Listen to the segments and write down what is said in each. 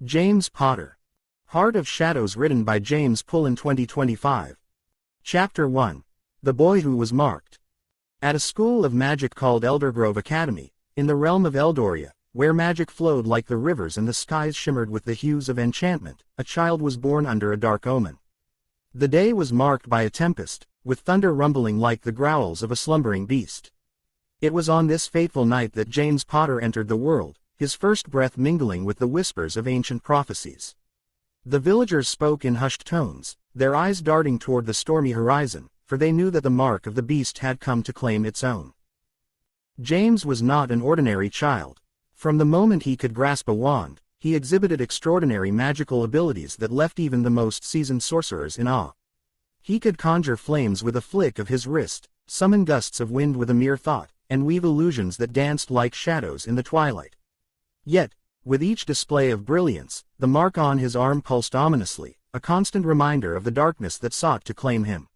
James Potter. Heart of Shadows, written by James Pullen, 2025. Chapter 1. The Boy Who Was Marked. At a school of magic called Eldergrove Academy, in the realm of Eldoria, where magic flowed like the rivers and the skies shimmered with the hues of enchantment, a child was born under a dark omen. The day was marked by a tempest, with thunder rumbling like the growls of a slumbering beast. It was on this fateful night that James Potter entered the world, his first breath mingling with the whispers of ancient prophecies. The villagers spoke in hushed tones, their eyes darting toward the stormy horizon, for they knew that the mark of the beast had come to claim its own. James was not an ordinary child. From the moment he could grasp a wand, he exhibited extraordinary magical abilities that left even the most seasoned sorcerers in awe. He could conjure flames with a flick of his wrist, summon gusts of wind with a mere thought, and weave illusions that danced like shadows in the twilight. Yet, with each display of brilliance, the mark on his arm pulsed ominously, a constant reminder of the darkness that sought to claim him.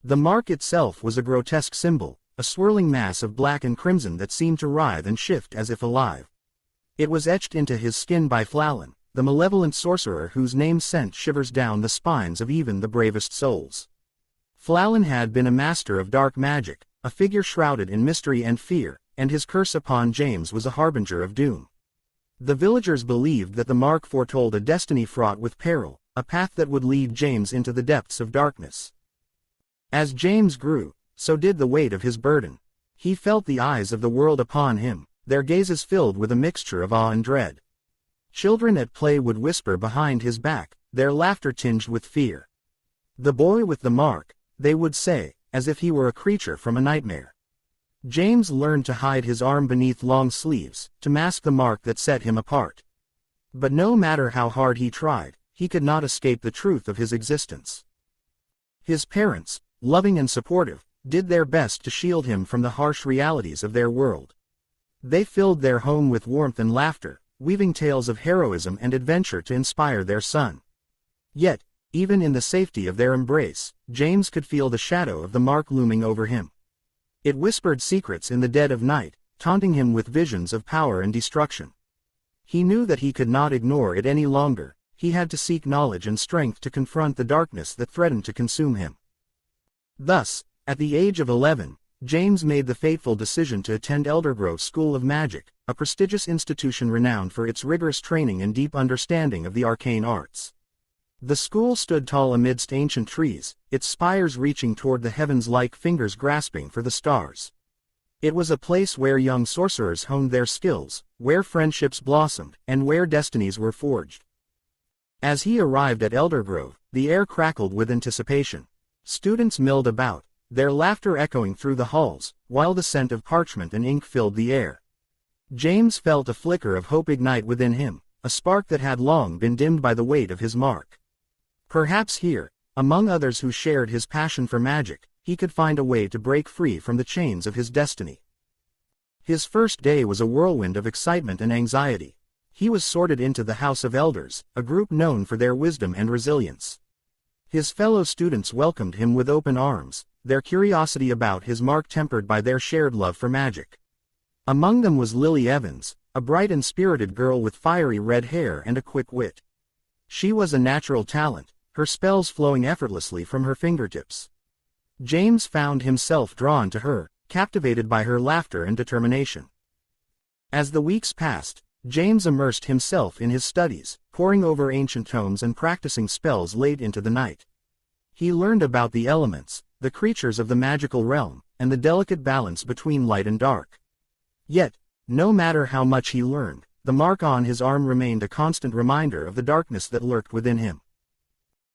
The mark itself was a grotesque symbol, a swirling mass of black and crimson that seemed to writhe and shift as if alive. It was etched into his skin by Pullen, the malevolent sorcerer whose name sent shivers down the spines of even the bravest souls. Pullen had been a master of dark magic, a figure shrouded in mystery and fear, and his curse upon James was a harbinger of doom. The villagers believed that the mark foretold a destiny fraught with peril, a path that would lead James into the depths of darkness. As James grew, so did the weight of his burden. He felt the eyes of the world upon him, their gazes filled with a mixture of awe and dread. Children at play would whisper behind his back, their laughter tinged with fear. "The boy with the mark," they would say, as if he were a creature from a nightmare. James learned to hide his arm beneath long sleeves, to mask the mark that set him apart. But no matter how hard he tried, he could not escape the truth of his existence. His parents, loving and supportive, did their best to shield him from the harsh realities of their world. They filled their home with warmth and laughter, weaving tales of heroism and adventure to inspire their son. Yet, even in the safety of their embrace, James could feel the shadow of the mark looming over him. It whispered secrets in the dead of night, taunting him with visions of power and destruction. He knew that he could not ignore it any longer. He had to seek knowledge and strength to confront the darkness that threatened to consume him. Thus, at the age of 11, James made the fateful decision to attend Eldergrove School of Magic, a prestigious institution renowned for its rigorous training and deep understanding of the arcane arts. The school stood tall amidst ancient trees, its spires reaching toward the heavens like fingers grasping for the stars. It was a place where young sorcerers honed their skills, where friendships blossomed, and where destinies were forged. As he arrived at Eldergrove, the air crackled with anticipation. Students milled about, their laughter echoing through the halls, while the scent of parchment and ink filled the air. James felt a flicker of hope ignite within him, a spark that had long been dimmed by the weight of his mark. Perhaps here, among others who shared his passion for magic, he could find a way to break free from the chains of his destiny. His first day was a whirlwind of excitement and anxiety. He was sorted into the House of Elders, a group known for their wisdom and resilience. His fellow students welcomed him with open arms, their curiosity about his mark tempered by their shared love for magic. Among them was Lily Evans, a bright and spirited girl with fiery red hair and a quick wit. She was a natural talent, her spells flowing effortlessly from her fingertips. James found himself drawn to her, captivated by her laughter and determination. As the weeks passed, James immersed himself in his studies, poring over ancient tomes and practicing spells late into the night. He learned about the elements, the creatures of the magical realm, and the delicate balance between light and dark. Yet, no matter how much he learned, the mark on his arm remained a constant reminder of the darkness that lurked within him.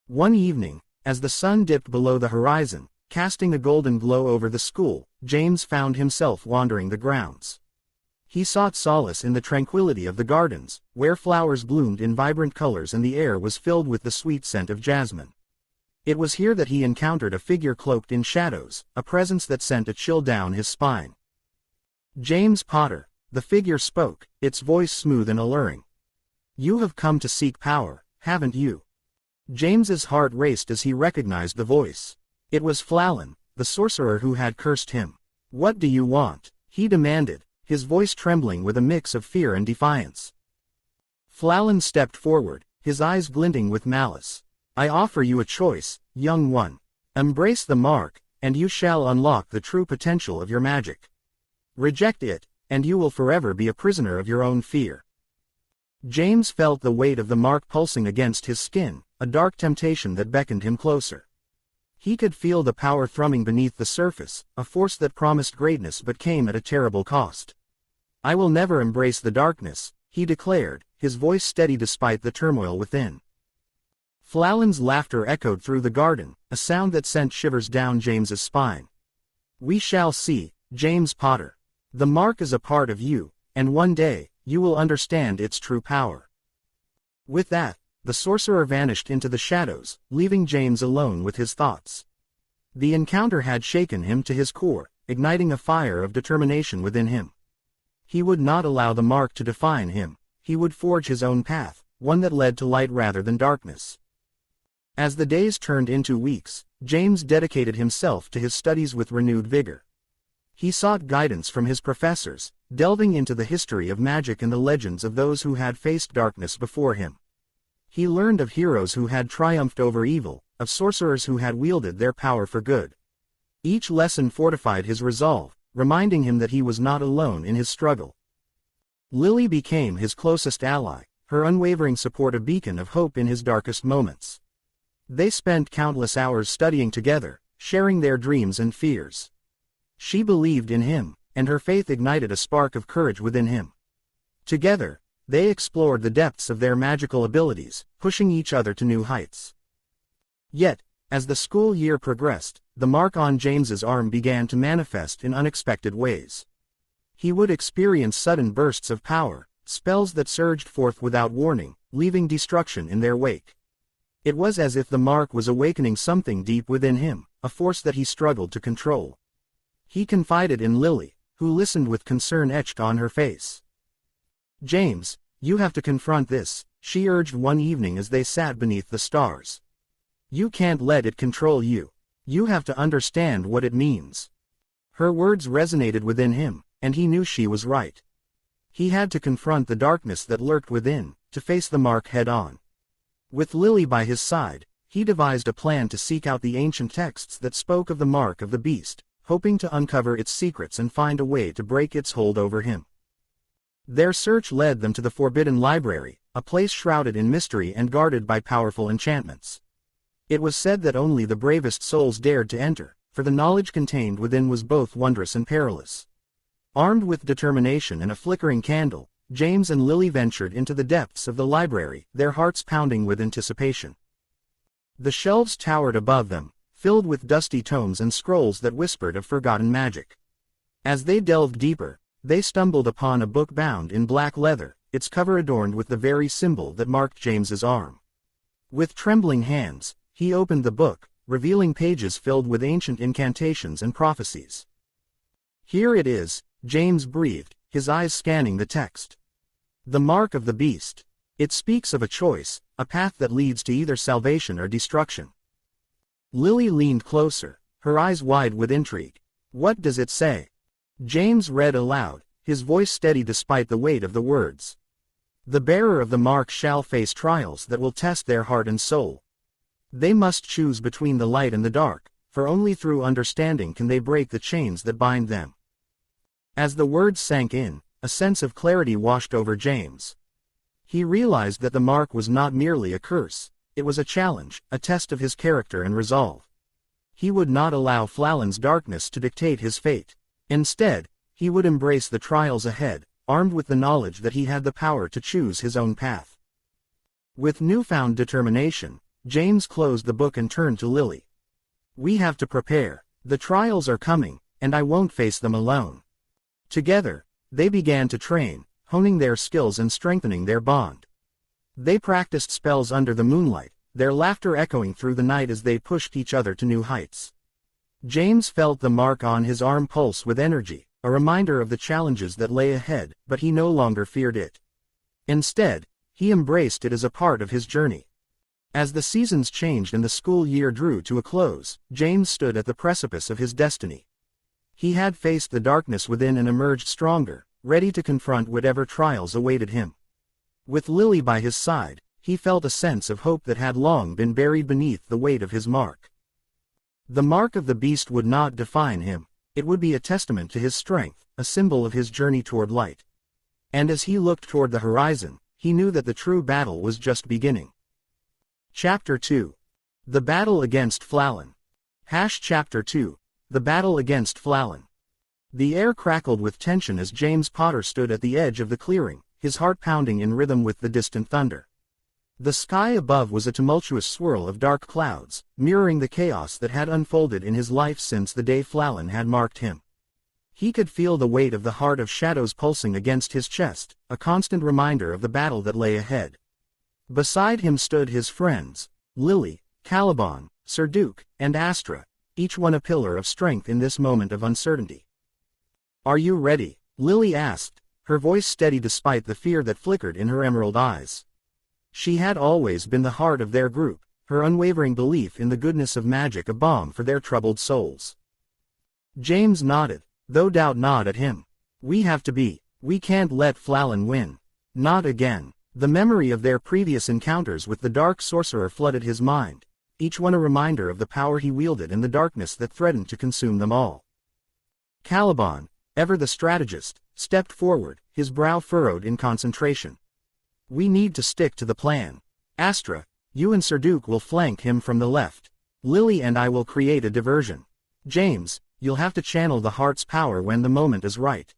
One evening, as the sun dipped below the horizon, casting a golden glow over the school, James found himself wandering the grounds. He sought solace in the tranquility of the gardens, where flowers bloomed in vibrant colors and the air was filled with the sweet scent of jasmine. It was here that he encountered a figure cloaked in shadows, a presence that sent a chill down his spine. "James Potter," the figure spoke, its voice smooth and alluring. "You have come to seek power, haven't you?" James's heart raced as he recognized the voice. It was Pullen, the sorcerer who had cursed him. "What do you want?" he demanded, his voice trembling with a mix of fear and defiance. Pullen stepped forward, his eyes glinting with malice. I offer you a choice, young one. Embrace the mark, and you shall unlock the true potential of your magic. Reject it, and you will forever be a prisoner of your own fear. James felt the weight of the mark pulsing against his skin, a dark temptation that beckoned him closer. He could feel the power thrumming beneath the surface, a force that promised greatness but came at a terrible cost. I will never embrace the darkness, he declared, his voice steady despite the turmoil within. Pullen's laughter echoed through the garden, a sound that sent shivers down James's spine. We shall see, James Potter. The mark is a part of you, and one day, you will understand its true power. With that, the sorcerer vanished into the shadows, leaving James alone with his thoughts. The encounter had shaken him to his core, igniting a fire of determination within him. He would not allow the mark to define him, he would forge his own path, one that led to light rather than darkness. As the days turned into weeks, James dedicated himself to his studies with renewed vigor. He sought guidance from his professors, delving into the history of magic and the legends of those who had faced darkness before him. He learned of heroes who had triumphed over evil, of sorcerers who had wielded their power for good. Each lesson fortified his resolve, reminding him that he was not alone in his struggle. Lily became his closest ally, her unwavering support a beacon of hope in his darkest moments. They spent countless hours studying together, sharing their dreams and fears. She believed in him, and her faith ignited a spark of courage within him. Together, they explored the depths of their magical abilities, pushing each other to new heights. Yet, as the school year progressed, the mark on James's arm began to manifest in unexpected ways. He would experience sudden bursts of power, spells that surged forth without warning, leaving destruction in their wake. It was as if the mark was awakening something deep within him, a force that he struggled to control. He confided in Lily, who listened with concern etched on her face. James, you have to confront this, she urged one evening as they sat beneath the stars. You can't let it control you. You have to understand what it means. Her words resonated within him, and he knew she was right. He had to confront the darkness that lurked within, to face the mark head-on. With Lily by his side, he devised a plan to seek out the ancient texts that spoke of the mark of the beast, hoping to uncover its secrets and find a way to break its hold over him. Their search led them to the Forbidden Library, a place shrouded in mystery and guarded by powerful enchantments. It was said that only the bravest souls dared to enter, for the knowledge contained within was both wondrous and perilous. Armed with determination and a flickering candle, James and Lily ventured into the depths of the library, their hearts pounding with anticipation. The shelves towered above them, filled with dusty tomes and scrolls that whispered of forgotten magic. As they delved deeper, they stumbled upon a book bound in black leather, its cover adorned with the very symbol that marked James's arm. With trembling hands, he opened the book, revealing pages filled with ancient incantations and prophecies. Here it is, James breathed, his eyes scanning the text. The mark of the beast. It speaks of a choice, a path that leads to either salvation or destruction. Lily leaned closer, her eyes wide with intrigue. What does it say? James read aloud, his voice steady despite the weight of the words. The bearer of the mark shall face trials that will test their heart and soul. They must choose between the light and the dark, for only through understanding can they break the chains that bind them. As the words sank in, a sense of clarity washed over James. He realized that the mark was not merely a curse, it was a challenge, a test of his character and resolve. He would not allow Pullen's darkness to dictate his fate. Instead, he would embrace the trials ahead, armed with the knowledge that he had the power to choose his own path. With newfound determination, James closed the book and turned to Lily. We have to prepare. The trials are coming, and I won't face them alone. Together, they began to train, honing their skills and strengthening their bond. They practiced spells under the moonlight, their laughter echoing through the night as they pushed each other to new heights. James felt the mark on his arm pulse with energy, a reminder of the challenges that lay ahead, but he no longer feared it. Instead, he embraced it as a part of his journey. As the seasons changed and the school year drew to a close, James stood at the precipice of his destiny. He had faced the darkness within and emerged stronger, ready to confront whatever trials awaited him. With Lily by his side, he felt a sense of hope that had long been buried beneath the weight of his mark. The mark of the beast would not define him, it would be a testament to his strength, a symbol of his journey toward light. And as he looked toward the horizon, he knew that the true battle was just beginning. Chapter 2. The Battle Against Pullen. Chapter 2. The Battle Against Pullen. The air crackled with tension as James Potter stood at the edge of the clearing, his heart pounding in rhythm with the distant thunder. The sky above was a tumultuous swirl of dark clouds, mirroring the chaos that had unfolded in his life since the day Pullen had marked him. He could feel the weight of the heart of shadows pulsing against his chest, a constant reminder of the battle that lay ahead. Beside him stood his friends, Lily, Caliban, Sir Duke, and Astra, each one a pillar of strength in this moment of uncertainty. "Are you ready?" Lily asked, her voice steady despite the fear that flickered in her emerald eyes. She had always been the heart of their group, her unwavering belief in the goodness of magic a balm for their troubled souls. James nodded, though doubt gnawed at him. "We have to be. We can't let Pullen win. Not again." The memory of their previous encounters with the dark sorcerer flooded his mind, each one a reminder of the power he wielded and the darkness that threatened to consume them all. Caliban, ever the strategist, stepped forward, his brow furrowed in concentration. "We need to stick to the plan. Astra, you and Sir Duke will flank him from the left. Lily and I will create a diversion. James, you'll have to channel the heart's power when the moment is right."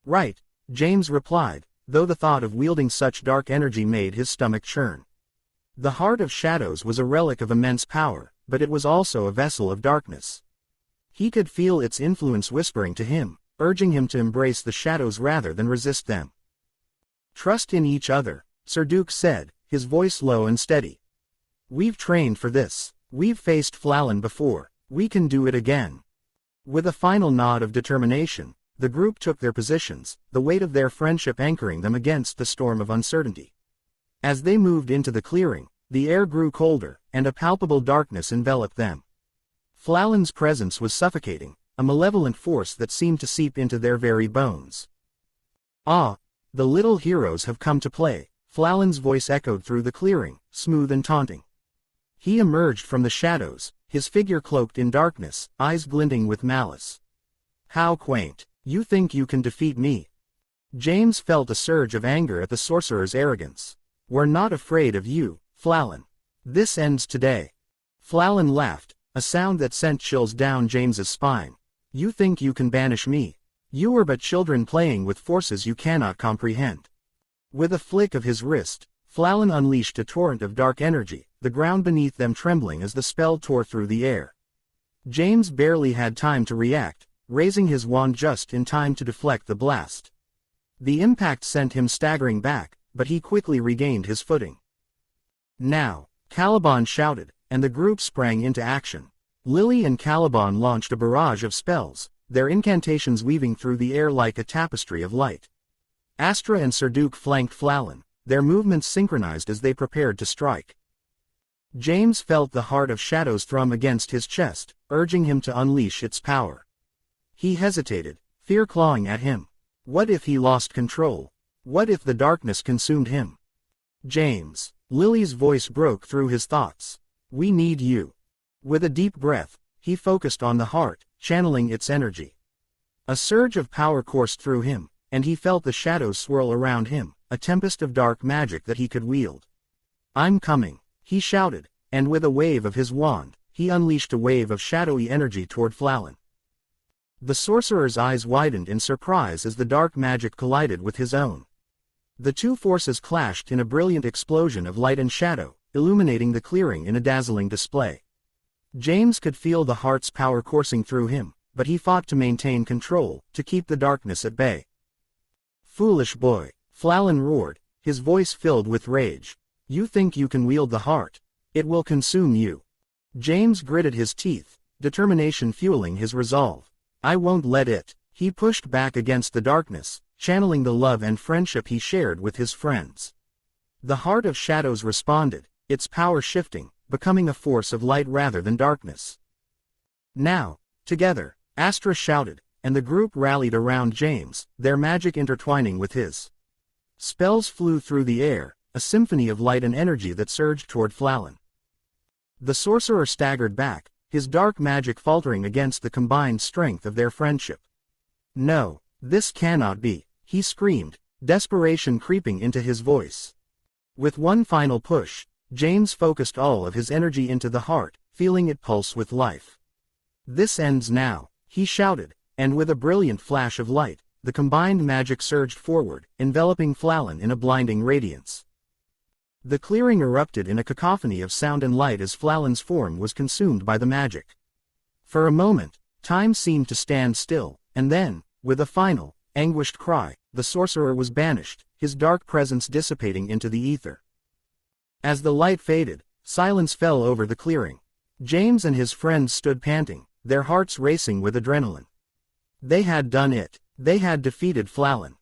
"Right," James replied, though the thought of wielding such dark energy made his stomach churn. The heart of shadows was a relic of immense power, but it was also a vessel of darkness. He could feel its influence whispering to him, urging him to embrace the shadows rather than resist them. "Trust in each other," Sir Duke said, his voice low and steady. "We've trained for this. We've faced Pullen before. We can do it again." With a final nod of determination, the group took their positions, the weight of their friendship anchoring them against the storm of uncertainty. As they moved into the clearing, the air grew colder, and a palpable darkness enveloped them. Pullen's presence was suffocating, a malevolent force that seemed to seep into their very bones. "Ah, the little heroes have come to play," Pullen's voice echoed through the clearing, smooth and taunting. He emerged from the shadows, his figure cloaked in darkness, eyes glinting with malice. "How quaint. You think you can defeat me?" James felt a surge of anger at the sorcerer's arrogance. "We're not afraid of you, Pullen. This ends today." Pullen laughed, a sound that sent chills down James's spine. "You think you can banish me? You are but children playing with forces you cannot comprehend." With a flick of his wrist, Pullen unleashed a torrent of dark energy, the ground beneath them trembling as the spell tore through the air. James barely had time to react, raising his wand just in time to deflect the blast. The impact sent him staggering back, but he quickly regained his footing. "Now," Caliban shouted, and the group sprang into action. Lily and Caliban launched a barrage of spells, their incantations weaving through the air like a tapestry of light. Astra and Sir Duke flanked Pullen, their movements synchronized as they prepared to strike. James felt the heart of shadows thrum against his chest, urging him to unleash its power. He hesitated, fear clawing at him. What if he lost control? What if the darkness consumed him? "James," Lily's voice broke through his thoughts. "We need you." With a deep breath, he focused on the heart, channeling its energy. A surge of power coursed through him, and he felt the shadows swirl around him, a tempest of dark magic that he could wield. "I'm coming," he shouted, and with a wave of his wand, he unleashed a wave of shadowy energy toward Pullen. The sorcerer's eyes widened in surprise as the dark magic collided with his own. The two forces clashed in a brilliant explosion of light and shadow, illuminating the clearing in a dazzling display. James could feel the heart's power coursing through him, but he fought to maintain control, to keep the darkness at bay. "Foolish boy," Pullen roared, his voice filled with rage. "You think you can wield the heart? It will consume you." James gritted his teeth, determination fueling his resolve. "I won't let it." He pushed back against the darkness, channeling the love and friendship he shared with his friends. The heart of shadows responded, its power shifting, becoming a force of light rather than darkness. "Now, together," Astra shouted, and the group rallied around James, their magic intertwining with his. Spells flew through the air, a symphony of light and energy that surged toward Flallan. The sorcerer staggered back, his dark magic faltering against the combined strength of their friendship. "No, this cannot be," he screamed, desperation creeping into his voice. With one final push, James focused all of his energy into the heart, feeling it pulse with life. "This ends now," he shouted, and with a brilliant flash of light, the combined magic surged forward, enveloping Flallan in a blinding radiance. The clearing erupted in a cacophony of sound and light as Flallan's form was consumed by the magic. For a moment, time seemed to stand still, and then, with a final, anguished cry, the sorcerer was banished, his dark presence dissipating into the ether. As the light faded, silence fell over the clearing. James and his friends stood panting, their hearts racing with adrenaline. They had done it. They had defeated Flallan.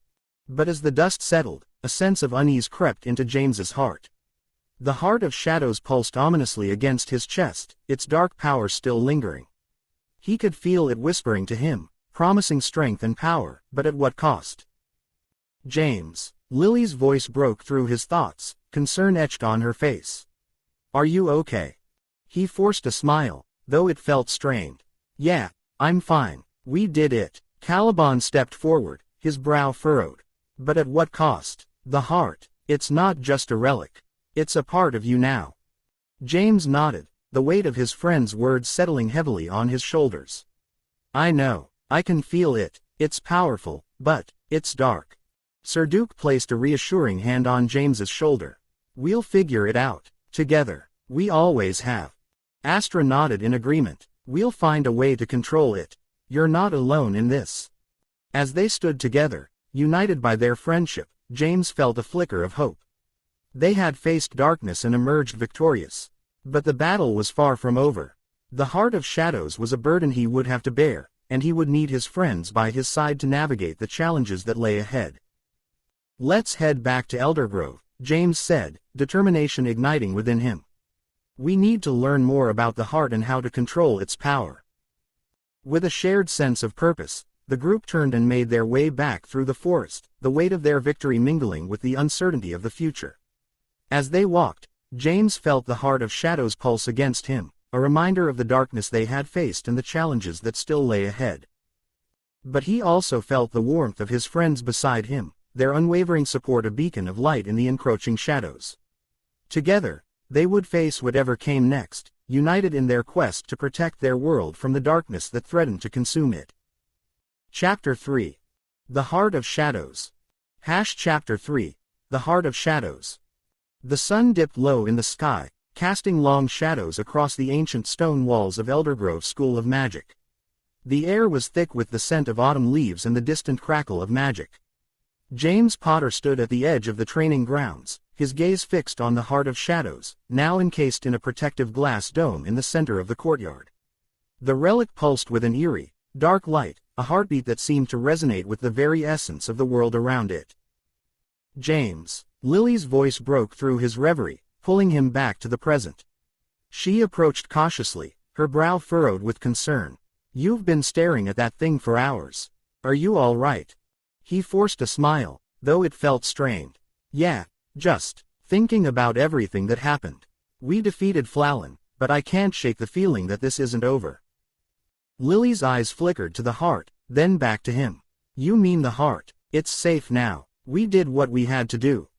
But as the dust settled, a sense of unease crept into James's heart. The heart of shadows pulsed ominously against his chest, its dark power still lingering. He could feel it whispering to him, promising strength and power, but at what cost? "James." Lily's voice broke through his thoughts, concern etched on her face. "Are you okay?" He forced a smile, though it felt strained. "Yeah, I'm fine. We did it." Caliban stepped forward, his brow furrowed. "But at what cost? The heart. It's not just a relic. It's a part of you now." James nodded, the weight of his friend's words settling heavily on his shoulders. "I know. I can feel it. It's powerful, but it's dark." Sir Duke placed a reassuring hand on James's shoulder. "We'll figure it out. Together. We always have." Astra nodded in agreement. "We'll find a way to control it. You're not alone in this." As they stood together, united by their friendship, James felt a flicker of hope. They had faced darkness and emerged victorious. But the battle was far from over. The heart of shadows was a burden he would have to bear, and he would need his friends by his side to navigate the challenges that lay ahead. "Let's head back to Eldergrove," James said, determination igniting within him. "We need to learn more about the heart and how to control its power." With a shared sense of purpose, the group turned and made their way back through the forest, the weight of their victory mingling with the uncertainty of the future. As they walked, James felt the heart of shadows pulse against him, a reminder of the darkness they had faced and the challenges that still lay ahead. But he also felt the warmth of his friends beside him, their unwavering support a beacon of light in the encroaching shadows. Together, they would face whatever came next, united in their quest to protect their world from the darkness that threatened to consume it. Chapter 3. The Heart of Shadows. Chapter 3. The Heart of Shadows. The sun dipped low in the sky, casting long shadows across the ancient stone walls of Eldergrove School of Magic. The air was thick with the scent of autumn leaves and the distant crackle of magic. James Potter stood at the edge of the training grounds, his gaze fixed on the Heart of Shadows, now encased in a protective glass dome in the center of the courtyard. The relic pulsed with an eerie, dark light, a heartbeat that seemed to resonate with the very essence of the world around it. "James." Lily's voice broke through his reverie, pulling him back to the present. She approached cautiously, her brow furrowed with concern. "You've been staring at that thing for hours. Are you all right?" He forced a smile, though it felt strained. "Yeah, just thinking about everything that happened. We defeated Flallan, but I can't shake the feeling that this isn't over." Lily's eyes flickered to the heart, then back to him. "You mean the heart? It's safe now. We did what we had to do."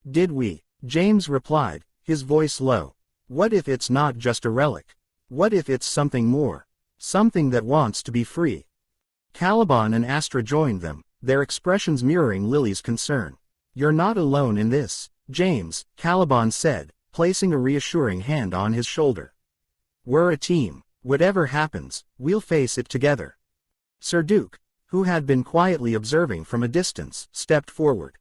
"Did we?" James replied, his voice low. "What if it's not just a relic? What if it's something more? Something that wants to be free?" Caliban and Astra joined them, their expressions mirroring Lily's concern. "You're not alone in this, James," Caliban said, placing a reassuring hand on his shoulder. "We're a team. Whatever happens, we'll face it together." Sir Duke, who had been quietly observing from a distance, stepped forward.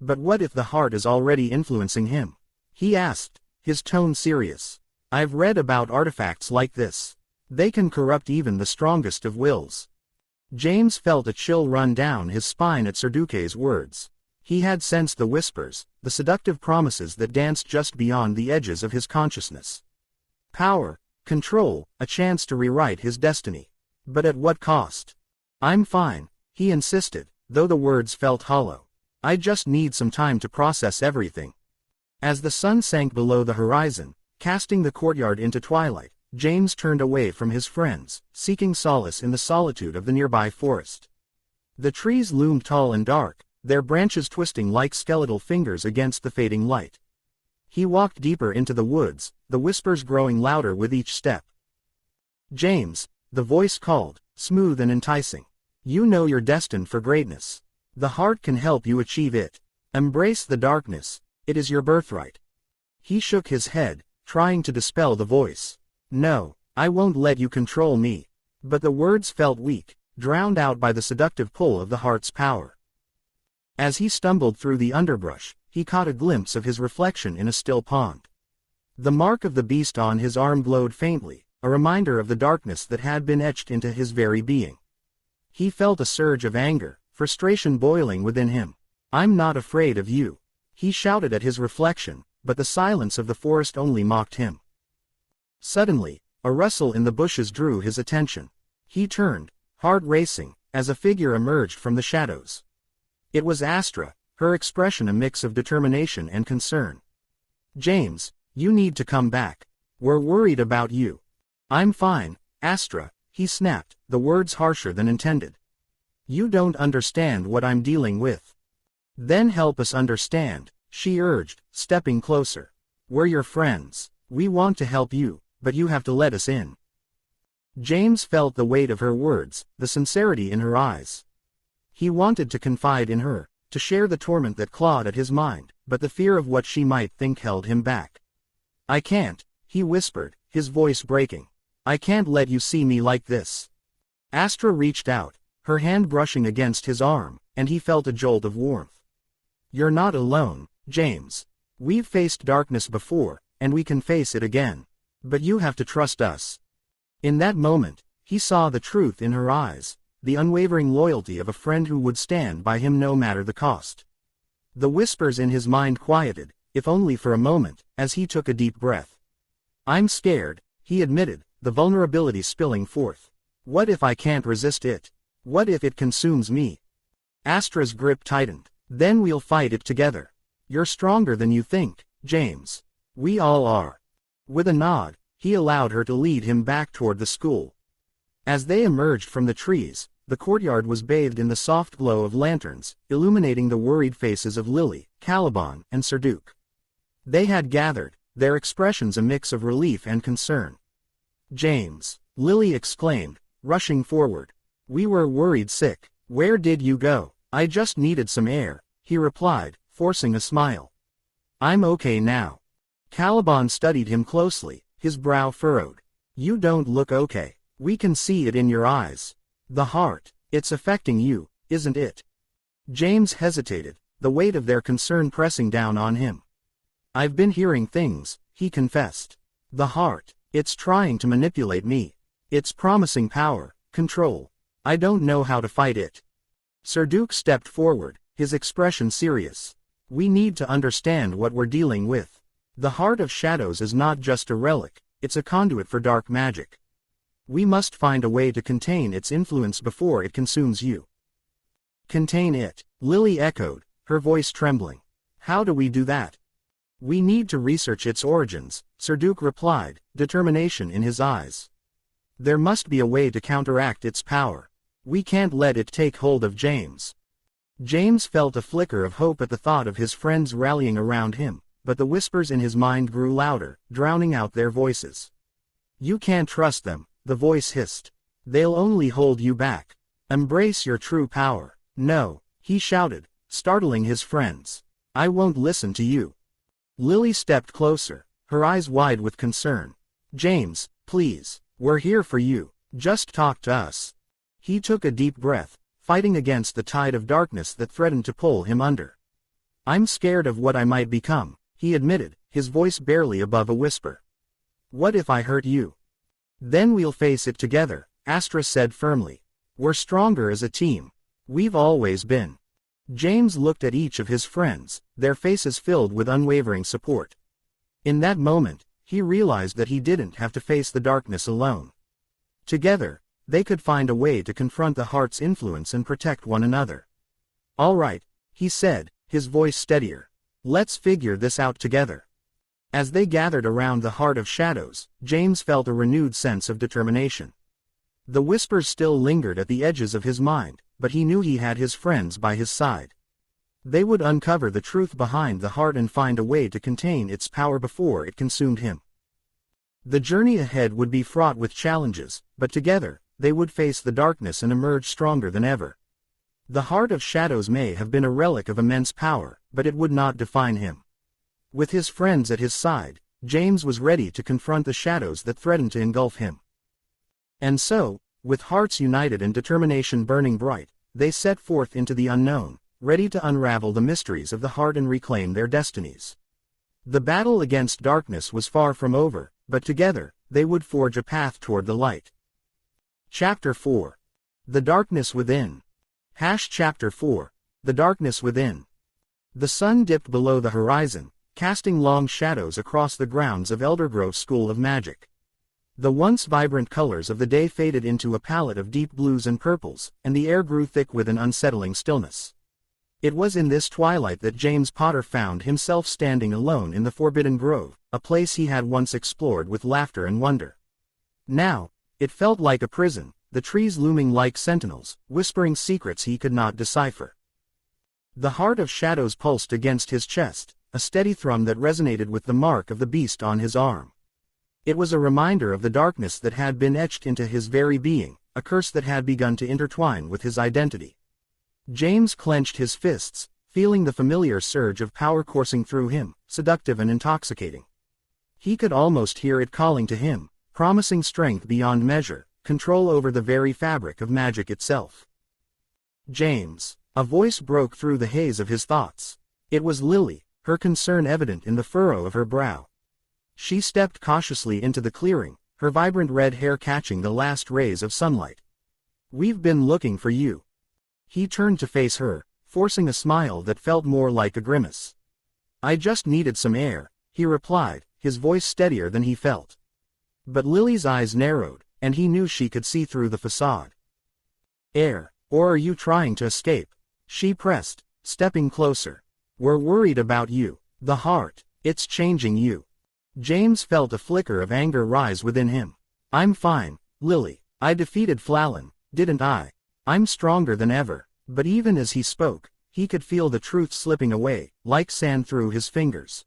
"But what if the heart is already influencing him?" he asked, his tone serious. "I've read about artifacts like this. They can corrupt even the strongest of wills." James felt a chill run down his spine at Sir Duque's words. He had sensed the whispers, the seductive promises that danced just beyond the edges of his consciousness. Power, control, a chance to rewrite his destiny. But at what cost? "I'm fine," he insisted, though the words felt hollow. I just need some time to process everything. As the sun sank below the horizon, casting the courtyard into twilight, James turned away from his friends, seeking solace in the solitude of the nearby forest. The trees loomed tall and dark, their branches twisting like skeletal fingers against the fading light. He walked deeper into the woods, the whispers growing louder with each step. "James," the voice called, smooth and enticing. "You know you're destined for greatness. The heart can help you achieve it. Embrace the darkness, it is your birthright." He shook his head, trying to dispel the voice. "No, I won't let you control me." But the words felt weak, drowned out by the seductive pull of the heart's power. As he stumbled through the underbrush, he caught a glimpse of his reflection in a still pond. The mark of the beast on his arm glowed faintly, a reminder of the darkness that had been etched into his very being. He felt a surge of anger, frustration boiling within him. "I'm not afraid of you," he shouted at his reflection, but the silence of the forest only mocked him. Suddenly, a rustle in the bushes drew his attention. He turned, heart racing, as a figure emerged from the shadows. It was Astra, her expression a mix of determination and concern. "James, you need to come back. We're worried about you." "I'm fine, Astra," he snapped, the words harsher than intended. "You don't understand what I'm dealing with." "Then help us understand," she urged, stepping closer. "We're your friends. We want to help you, but you have to let us in." James felt the weight of her words, the sincerity in her eyes. He wanted to confide in her, to share the torment that clawed at his mind, but the fear of what she might think held him back. "I can't," he whispered, his voice breaking. "I can't let you see me like this." Astra reached out, her hand brushing against his arm, and he felt a jolt of warmth. "You're not alone, James. We've faced darkness before, and we can face it again. But you have to trust us." In that moment, he saw the truth in her eyes, the unwavering loyalty of a friend who would stand by him no matter the cost. The whispers in his mind quieted, if only for a moment, as he took a deep breath. "I'm scared," he admitted, the vulnerability spilling forth. "What if I can't resist it? What if it consumes me?" Astra's grip tightened. "Then we'll fight it together. You're stronger than you think, James. We all are." With a nod, he allowed her to lead him back toward the school. As they emerged from the trees, the courtyard was bathed in the soft glow of lanterns, illuminating the worried faces of Lily, Caliban, and Serduk. They had gathered, their expressions a mix of relief and concern. "James," Lily exclaimed, rushing forward. "We were worried sick. Where did you go?" "I just needed some air," he replied, forcing a smile. "I'm okay now." Caliban studied him closely, his brow furrowed. "You don't look okay. We can see it in your eyes. The heart, it's affecting you, isn't it?" James hesitated, the weight of their concern pressing down on him. "I've been hearing things," he confessed. "The heart, it's trying to manipulate me. It's promising power, control. I don't know how to fight it." Serduk stepped forward, his expression serious. "We need to understand what we're dealing with. The Heart of Shadows is not just a relic, it's a conduit for dark magic. We must find a way to contain its influence before it consumes you." "Contain it," Lily echoed, her voice trembling. "How do we do that?" "We need to research its origins," Serduk replied, determination in his eyes. "There must be a way to counteract its power. We can't let it take hold of James." James felt a flicker of hope at the thought of his friends rallying around him, but the whispers in his mind grew louder, drowning out their voices. "You can't trust them," the voice hissed. "They'll only hold you back. Embrace your true power." "No," he shouted, startling his friends. "I won't listen to you." Lily stepped closer, her eyes wide with concern. "James, please, we're here for you. Just talk to us." He took a deep breath, fighting against the tide of darkness that threatened to pull him under. "I'm scared of what I might become," he admitted, his voice barely above a whisper. "What if I hurt you?" "Then we'll face it together," Astra said firmly. "We're stronger as a team. We've always been." James looked at each of his friends, their faces filled with unwavering support. In that moment, he realized that he didn't have to face the darkness alone. Together, they could find a way to confront the heart's influence and protect one another. "All right," he said, his voice steadier. Let's figure this out together. As they gathered around the Heart of Shadows, James felt a renewed sense of determination. The whispers still lingered at the edges of his mind, but he knew he had his friends by his side. They would uncover the truth behind the heart and find a way to contain its power before it consumed him. The journey ahead would be fraught with challenges, but together, they would face the darkness and emerge stronger than ever. The Heart of Shadows may have been a relic of immense power, but it would not define him. With his friends at his side, James was ready to confront the shadows that threatened to engulf him. And so, with hearts united and determination burning bright, they set forth into the unknown, ready to unravel the mysteries of the heart and reclaim their destinies. The battle against darkness was far from over, but together, they would forge a path toward the light. Chapter 4. The Darkness Within. Chapter 4. The Darkness Within. The sun dipped below the horizon, casting long shadows across the grounds of Eldergrove School of Magic. The once vibrant colors of the day faded into a palette of deep blues and purples, and the air grew thick with an unsettling stillness. It was in this twilight that James Potter found himself standing alone in the Forbidden Grove, a place he had once explored with laughter and wonder. Now, it felt like a prison, the trees looming like sentinels, whispering secrets he could not decipher. The Heart of Shadows pulsed against his chest, a steady thrum that resonated with the mark of the beast on his arm. It was a reminder of the darkness that had been etched into his very being, a curse that had begun to intertwine with his identity. James clenched his fists, feeling the familiar surge of power coursing through him, seductive and intoxicating. He could almost hear it calling to him, promising strength beyond measure, control over the very fabric of magic itself. James. A voice broke through the haze of his thoughts. It was Lily, her concern evident in the furrow of her brow. She stepped cautiously into the clearing, her vibrant red hair catching the last rays of sunlight. "We've been looking for you." He turned to face her, forcing a smile that felt more like a grimace. "I just needed some air," he replied, his voice steadier than he felt. But Lily's eyes narrowed, and he knew she could see through the facade. "Air, or are you trying to escape?" she pressed, stepping closer. "We're worried about you. The heart, it's changing you." James felt a flicker of anger rise within him. "I'm fine, Lily. I defeated Pullen, didn't I? I'm stronger than ever." But even as he spoke, he could feel the truth slipping away, like sand through his fingers.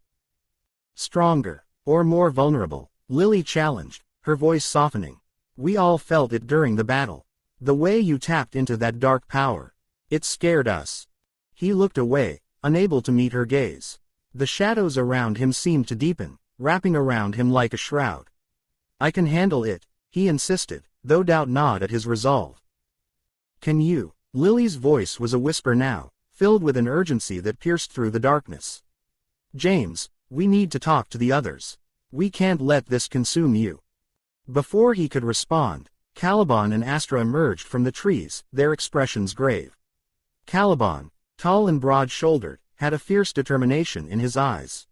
"Stronger, or more vulnerable?" Lily challenged, her voice softening. "We all felt it during the battle. The way you tapped into that dark power. It scared us." He looked away, unable to meet her gaze. The shadows around him seemed to deepen, wrapping around him like a shroud. "I can handle it," he insisted, though doubt gnawed at his resolve. "Can you?" Lily's voice was a whisper now, filled with an urgency that pierced through the darkness. "James, we need to talk to the others. We can't let this consume you." Before he could respond, Caliban and Astra emerged from the trees, their expressions grave. Caliban, tall and broad-shouldered, had a fierce determination in his eyes.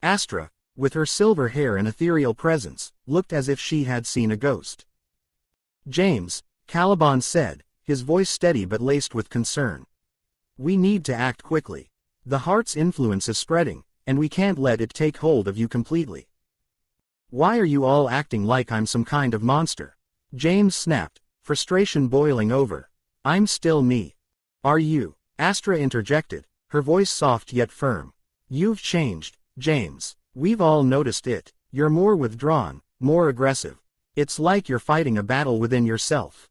Astra, with her silver hair and ethereal presence, looked as if she had seen a ghost. "James," Caliban said, his voice steady but laced with concern. "We need to act quickly. The heart's influence is spreading, and we can't let it take hold of you completely." "Why are you all acting like I'm some kind of monster?" James snapped, frustration boiling over. "I'm still me." "Are you?" Astra interjected, her voice soft yet firm. "You've changed, James. We've all noticed it. You're more withdrawn, more aggressive. It's like you're fighting a battle within yourself."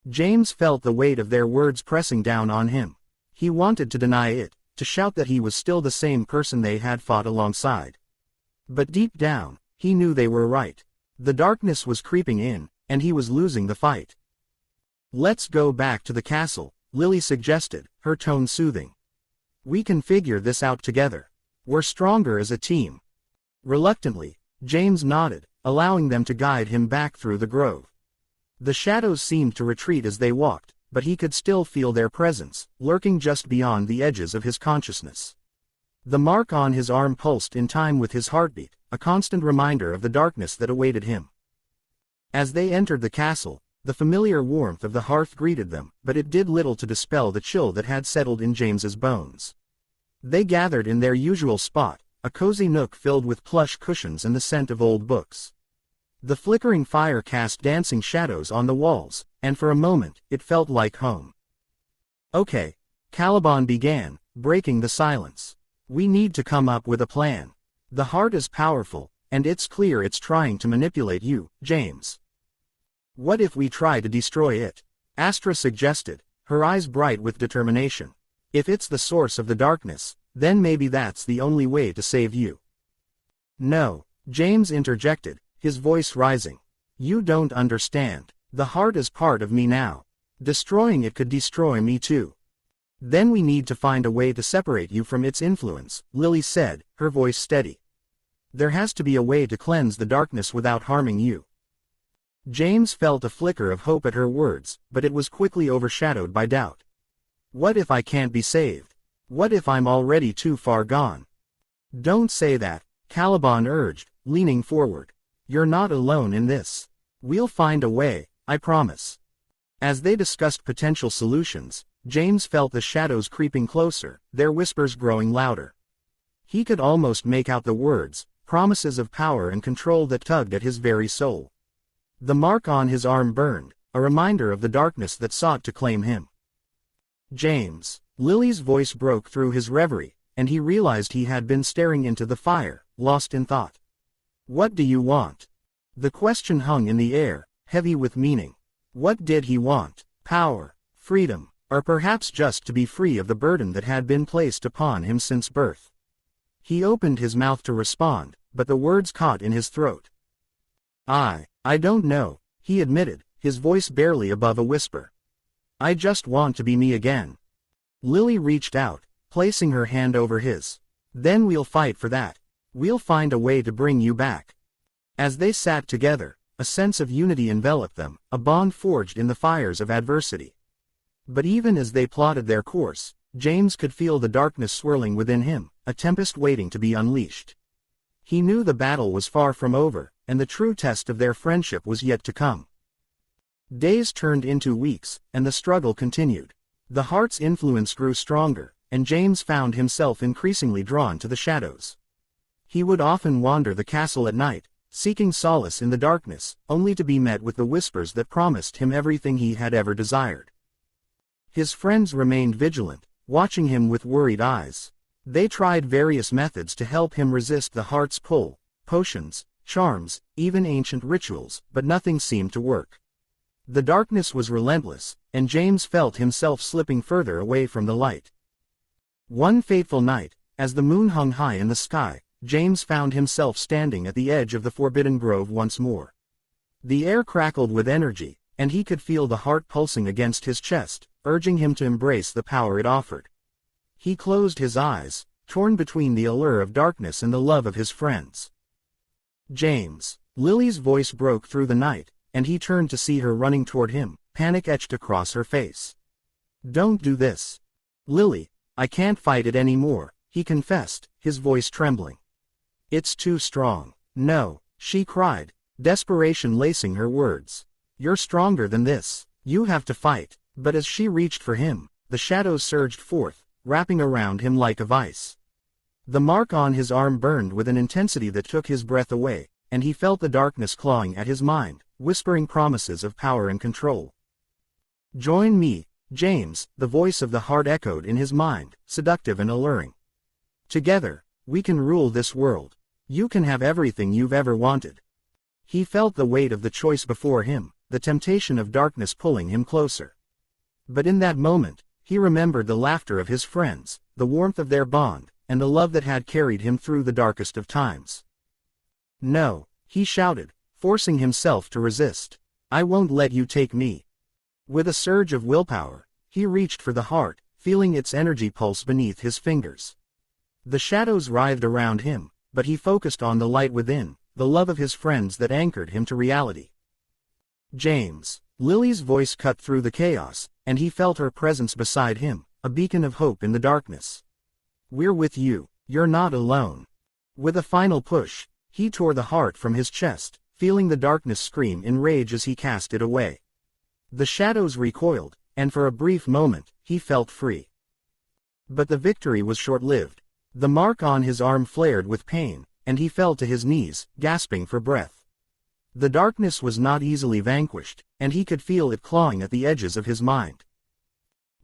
James felt the weight of their words pressing down on him. He wanted to deny it, to shout that he was still the same person they had fought alongside. But deep down, he knew they were right. The darkness was creeping in, and he was losing the fight. "Let's go back to the castle," Lily suggested, her tone soothing. "We can figure this out together. We're stronger as a team." Reluctantly, James nodded, allowing them to guide him back through the grove. The shadows seemed to retreat as they walked, but he could still feel their presence, lurking just beyond the edges of his consciousness. The mark on his arm pulsed in time with his heartbeat, a constant reminder of the darkness that awaited him. As they entered the castle, The familiar warmth of the hearth greeted them, but it did little to dispel the chill that had settled in James's bones. They gathered in their usual spot, a cozy nook filled with plush cushions and the scent of old books. The flickering fire cast dancing shadows on the walls, and for a moment, it felt like home. "Okay," Caliban began, breaking the silence. "We need to come up with a plan. The heart is powerful, and it's clear it's trying to manipulate you, James. What if we try to destroy it?" Astra suggested, her eyes bright with determination. "If it's the source of the darkness, then maybe that's the only way to save you." "No," James interjected, his voice rising. "You don't understand. The heart is part of me now. Destroying it could destroy me too." "Then we need to find a way to separate you from its influence," Lily said, her voice steady. "There has to be a way to cleanse the darkness without harming you." James felt a flicker of hope at her words, but it was quickly overshadowed by doubt. "What if I can't be saved? What if I'm already too far gone?" "Don't say that," Caliban urged, leaning forward. "You're not alone in this. We'll find a way, I promise." As they discussed potential solutions, James felt the shadows creeping closer, their whispers growing louder. He could almost make out the words, promises of power and control that tugged at his very soul. The mark on his arm burned, a reminder of the darkness that sought to claim him. "James," Lily's voice broke through his reverie, and he realized he had been staring into the fire, lost in thought. "What do you want?" The question hung in the air, heavy with meaning. What did he want? Power, freedom, or perhaps just to be free of the burden that had been placed upon him since birth? He opened his mouth to respond, but the words caught in his throat. I don't know," he admitted, his voice barely above a whisper. "I just want to be me again." Lily reached out, placing her hand over his. "Then we'll fight for that. We'll find a way to bring you back." As they sat together, a sense of unity enveloped them, a bond forged in the fires of adversity. But even as they plotted their course, James could feel the darkness swirling within him, a tempest waiting to be unleashed. He knew the battle was far from over, and the true test of their friendship was yet to come. Days turned into weeks, and the struggle continued. The heart's influence grew stronger, and James found himself increasingly drawn to the shadows. He would often wander the castle at night, seeking solace in the darkness, only to be met with the whispers that promised him everything he had ever desired. His friends remained vigilant, watching him with worried eyes. They tried various methods to help him resist the heart's pull, potions, charms, even ancient rituals, but nothing seemed to work. The darkness was relentless, and James felt himself slipping further away from the light. One fateful night, as the moon hung high in the sky, James found himself standing at the edge of the forbidden grove once more. The air crackled with energy, and he could feel the heart pulsing against his chest, urging him to embrace the power it offered. He closed his eyes, torn between the allure of darkness and the love of his friends. "James," Lily's voice broke through the night, and he turned to see her running toward him, panic etched across her face. "Don't do this." "Lily, I can't fight it anymore," he confessed, his voice trembling. "It's too strong." "No," she cried, desperation lacing her words. "You're stronger than this. You have to fight." But as she reached for him, the shadows surged forth, wrapping around him like a vice. The mark on his arm burned with an intensity that took his breath away, and he felt the darkness clawing at his mind, whispering promises of power and control. "Join me, James," the voice of the heart echoed in his mind, seductive and alluring. "Together, we can rule this world. You can have everything you've ever wanted." He felt the weight of the choice before him, the temptation of darkness pulling him closer. But in that moment, he remembered the laughter of his friends, the warmth of their bond, and the love that had carried him through the darkest of times. "No," he shouted, forcing himself to resist. "I won't let you take me." With a surge of willpower, he reached for the heart, feeling its energy pulse beneath his fingers. The shadows writhed around him, but he focused on the light within, the love of his friends that anchored him to reality. "James," Lily's voice cut through the chaos, and he felt her presence beside him, a beacon of hope in the darkness. "We're with you. You're not alone." With a final push, he tore the heart from his chest, feeling the darkness scream in rage as he cast it away. The shadows recoiled, and for a brief moment, he felt free. But the victory was short-lived. The mark on his arm flared with pain, and he fell to his knees, gasping for breath. The darkness was not easily vanquished, and he could feel it clawing at the edges of his mind.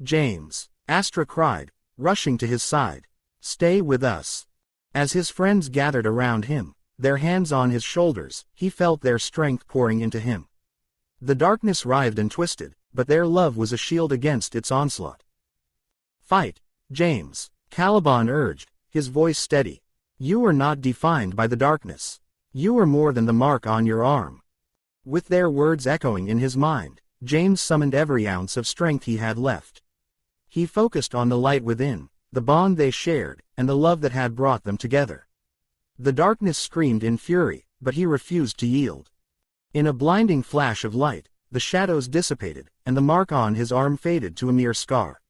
"James," Astra cried, rushing to his side. "Stay with us." As his friends gathered around him, their hands on his shoulders, he felt their strength pouring into him. The darkness writhed and twisted, but their love was a shield against its onslaught. "Fight, James," Caliban urged, his voice steady. "You are not defined by the darkness. You are more than the mark on your arm." With their words echoing in his mind, James summoned every ounce of strength he had left. He focused on the light within, the bond they shared, and the love that had brought them together. The darkness screamed in fury, but he refused to yield. In a blinding flash of light, the shadows dissipated, and the mark on his arm faded to a mere scar.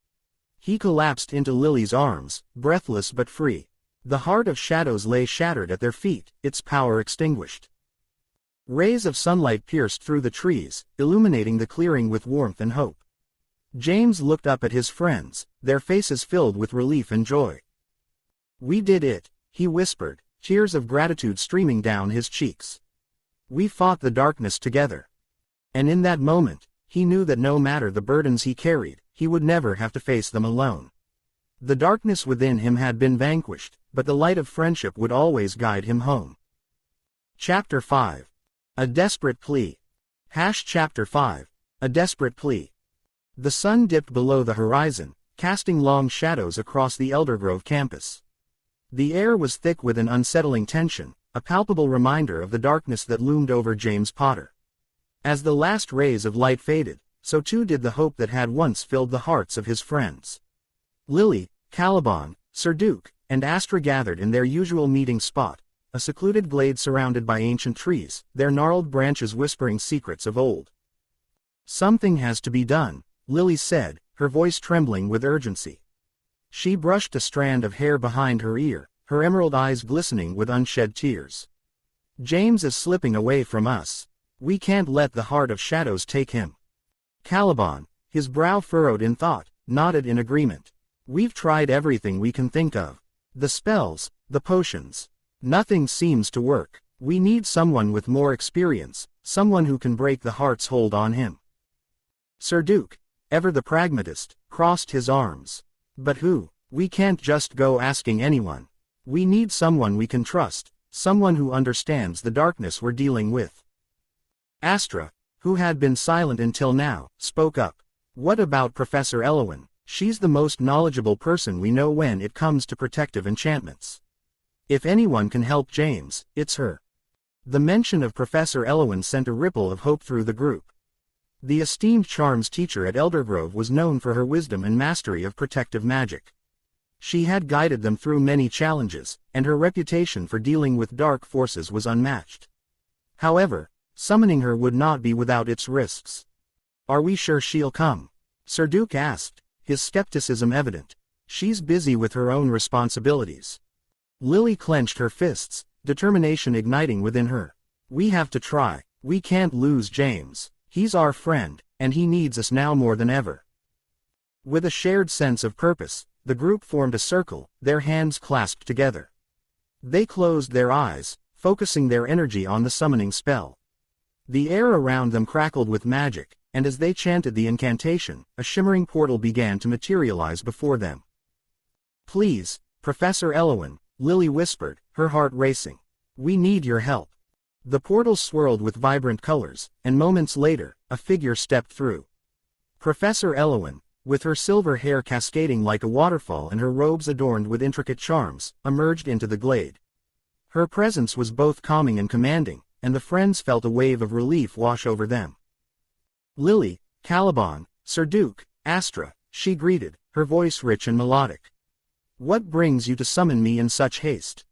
He collapsed into Lily's arms, breathless but free. The heart of shadows lay shattered at their feet, its power extinguished. Rays of sunlight pierced through the trees, illuminating the clearing with warmth and hope. James looked up at his friends, their faces filled with relief and joy. "We did it," he whispered, tears of gratitude streaming down his cheeks. "We fought the darkness together." And in that moment, he knew that no matter the burdens he carried, he would never have to face them alone. The darkness within him had been vanquished, but the light of friendship would always guide him home. Chapter 5. A Desperate Plea. Chapter 5. A Desperate Plea. The sun dipped below the horizon, casting long shadows across the Eldergrove campus. The air was thick with an unsettling tension, a palpable reminder of the darkness that loomed over James Potter. As the last rays of light faded, so too did the hope that had once filled the hearts of his friends. Lily, Caliban, Sir Duke, and Astra gathered in their usual meeting spot, a secluded glade surrounded by ancient trees, their gnarled branches whispering secrets of old. "Something has to be done," Lily said, her voice trembling with urgency. She brushed a strand of hair behind her ear, her emerald eyes glistening with unshed tears. "James is slipping away from us. We can't let the Heart of Shadows take him." Caliban, his brow furrowed in thought, nodded in agreement. "We've tried everything we can think of. The spells, the potions. Nothing seems to work. We need someone with more experience, someone who can break the Heart's hold on him." Sir Duke, ever the pragmatist, crossed his arms. "But who? We can't just go asking anyone. We need someone we can trust, someone who understands the darkness we're dealing with." Astra, who had been silent until now, spoke up. "What about Professor Elowen? She's the most knowledgeable person we know when it comes to protective enchantments. If anyone can help James, it's her." The mention of Professor Elowen sent a ripple of hope through the group. The esteemed charms teacher at Eldergrove was known for her wisdom and mastery of protective magic. She had guided them through many challenges, and her reputation for dealing with dark forces was unmatched. However, summoning her would not be without its risks. "Are we sure she'll come?" Sir Duke asked, his skepticism evident. "She's busy with her own responsibilities." Lily clenched her fists, determination igniting within her. "We have to try. We can't lose James. He's our friend, and he needs us now more than ever." With a shared sense of purpose, the group formed a circle, their hands clasped together. They closed their eyes, focusing their energy on the summoning spell. The air around them crackled with magic, and as they chanted the incantation, a shimmering portal began to materialize before them. "Please, Professor Elowen," Lily whispered, her heart racing. "We need your help." The portal swirled with vibrant colors, and moments later, a figure stepped through. Professor Elowen, with her silver hair cascading like a waterfall and her robes adorned with intricate charms, emerged into the glade. Her presence was both calming and commanding, and the friends felt a wave of relief wash over them. "Lily, Caliban, Sir Duke, Astra," she greeted, her voice rich and melodic. "What brings you to summon me in such haste?"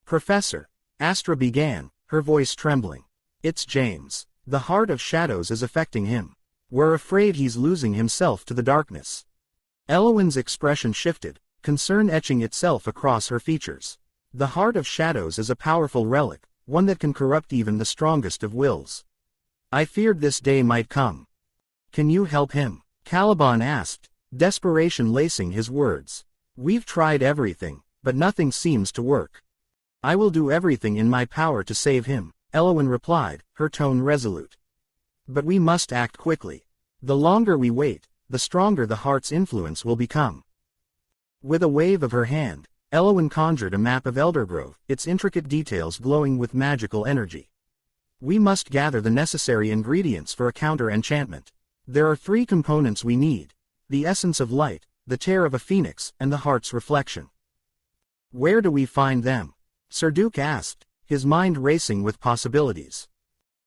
"Professor," Astra began, her voice trembling. "It's James. The Heart of Shadows is affecting him. We're afraid he's losing himself to the darkness." Elowen's expression shifted, concern etching itself across her features. "The Heart of Shadows is a powerful relic, one that can corrupt even the strongest of wills. I feared this day might come." Can you help him? Caliban asked, desperation lacing his words. We've tried everything, but nothing seems to work. I will do everything in my power to save him, Eowyn replied, her tone resolute. But we must act quickly. The longer we wait, the stronger the heart's influence will become. With a wave of her hand, Eowyn conjured a map of Eldergrove, its intricate details glowing with magical energy. We must gather the necessary ingredients for a counter-enchantment. There are 3 components we need: the essence of light, the tear of a phoenix, and the heart's reflection. Where do we find them? Sir Duke asked, his mind racing with possibilities.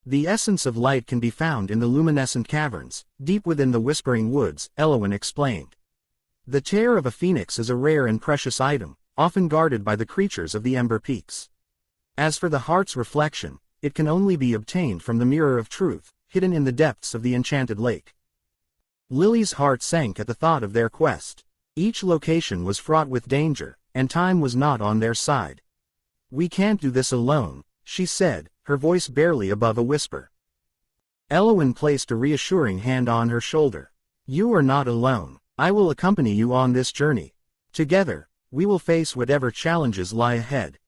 The essence of light can be found in the luminescent caverns, deep within the Whispering Woods, Eowyn explained. The tear of a phoenix is a rare and precious item, often guarded by the creatures of the Ember Peaks. As for the heart's reflection, it can only be obtained from the Mirror of Truth, hidden in the depths of the Enchanted Lake. Lily's heart sank at the thought of their quest. Each location was fraught with danger, and time was not on their side. We can't do this alone, she said, her voice barely above a whisper. Eowyn placed a reassuring hand on her shoulder. You are not alone. I will accompany you on this journey. Together, we will face whatever challenges lie ahead.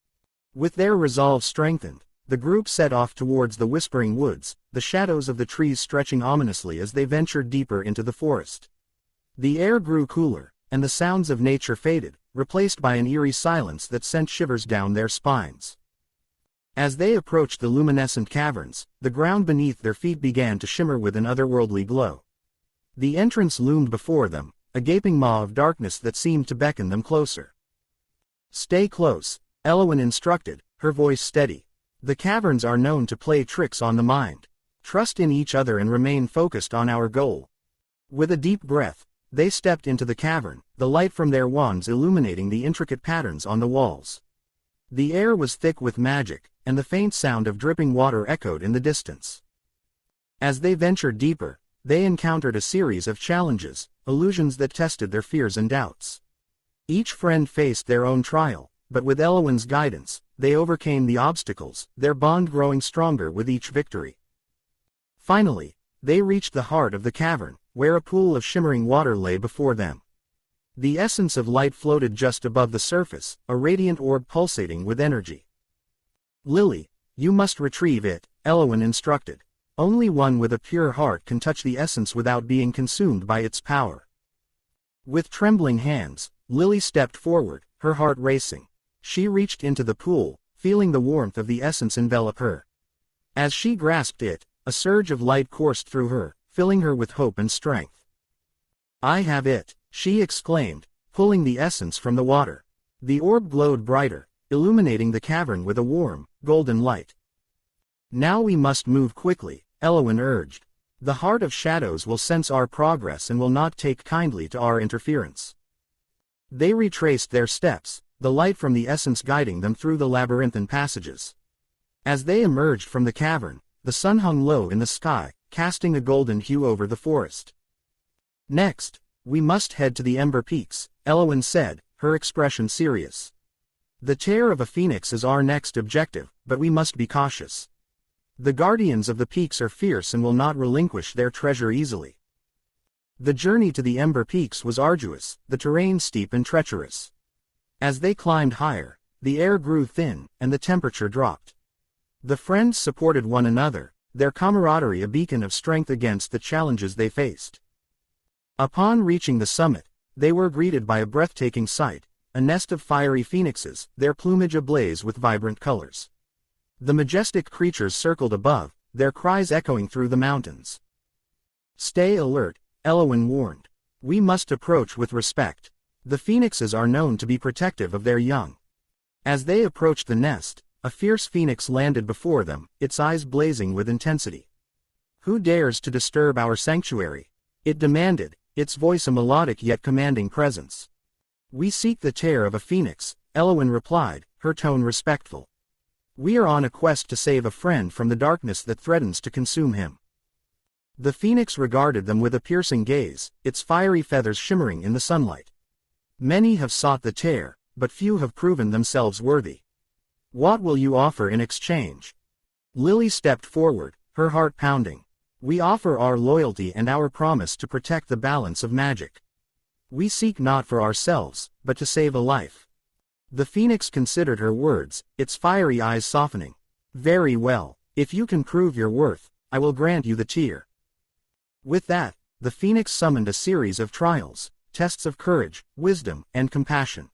With their resolve strengthened, the group set off towards the Whispering Woods, the shadows of the trees stretching ominously as they ventured deeper into the forest. The air grew cooler, and the sounds of nature faded, replaced by an eerie silence that sent shivers down their spines. As they approached the luminescent caverns, the ground beneath their feet began to shimmer with an otherworldly glow. The entrance loomed before them, a gaping maw of darkness that seemed to beckon them closer. Stay close, Eowyn instructed, her voice steady. The caverns are known to play tricks on the mind. Trust in each other and remain focused on our goal. With a deep breath, they stepped into the cavern, the light from their wands illuminating the intricate patterns on the walls. The air was thick with magic, and the faint sound of dripping water echoed in the distance. As they ventured deeper, they encountered a series of challenges, illusions that tested their fears and doubts. Each friend faced their own trial, but with Eowyn's guidance, they overcame the obstacles, their bond growing stronger with each victory. Finally, they reached the heart of the cavern, where a pool of shimmering water lay before them. The essence of light floated just above the surface, a radiant orb pulsating with energy. Lily, you must retrieve it, Eowyn instructed. Only one with a pure heart can touch the essence without being consumed by its power. With trembling hands, Lily stepped forward, her heart racing. She reached into the pool, feeling the warmth of the essence envelop her. As she grasped it, a surge of light coursed through her, filling her with hope and strength. I have it, she exclaimed, pulling the essence from the water. The orb glowed brighter, illuminating the cavern with a warm, golden light. Now we must move quickly, Eowyn urged. The Heart of Shadows will sense our progress and will not take kindly to our interference. They retraced their steps, the light from the essence guiding them through the labyrinthine passages. As they emerged from the cavern, the sun hung low in the sky, casting a golden hue over the forest. Next, we must head to the Ember Peaks, Eowyn said, her expression serious. The tear of a phoenix is our next objective, but we must be cautious. The guardians of the peaks are fierce and will not relinquish their treasure easily. The journey to the Ember Peaks was arduous, the terrain steep and treacherous. As they climbed higher, the air grew thin, and the temperature dropped. The friends supported one another, their camaraderie a beacon of strength against the challenges they faced. Upon reaching the summit, they were greeted by a breathtaking sight, a nest of fiery phoenixes, their plumage ablaze with vibrant colors. The majestic creatures circled above, their cries echoing through the mountains. Stay alert, Eowyn warned. We must approach with respect. The phoenixes are known to be protective of their young. As they approached the nest, a fierce phoenix landed before them, its eyes blazing with intensity. Who dares to disturb our sanctuary? It demanded, its voice a melodic yet commanding presence. We seek the tear of a phoenix, Eowyn replied, her tone respectful. We are on a quest to save a friend from the darkness that threatens to consume him. The phoenix regarded them with a piercing gaze, its fiery feathers shimmering in the sunlight. Many have sought the tear, but few have proven themselves worthy. What will you offer in exchange? Lily stepped forward, her heart pounding. We offer our loyalty and our promise to protect the balance of magic. We seek not for ourselves, but to save a life." The phoenix considered her words, its fiery eyes softening. "Very well. If you can prove your worth, I will grant you the tear." With that, the phoenix summoned a series of trials, tests of courage, wisdom, and compassion.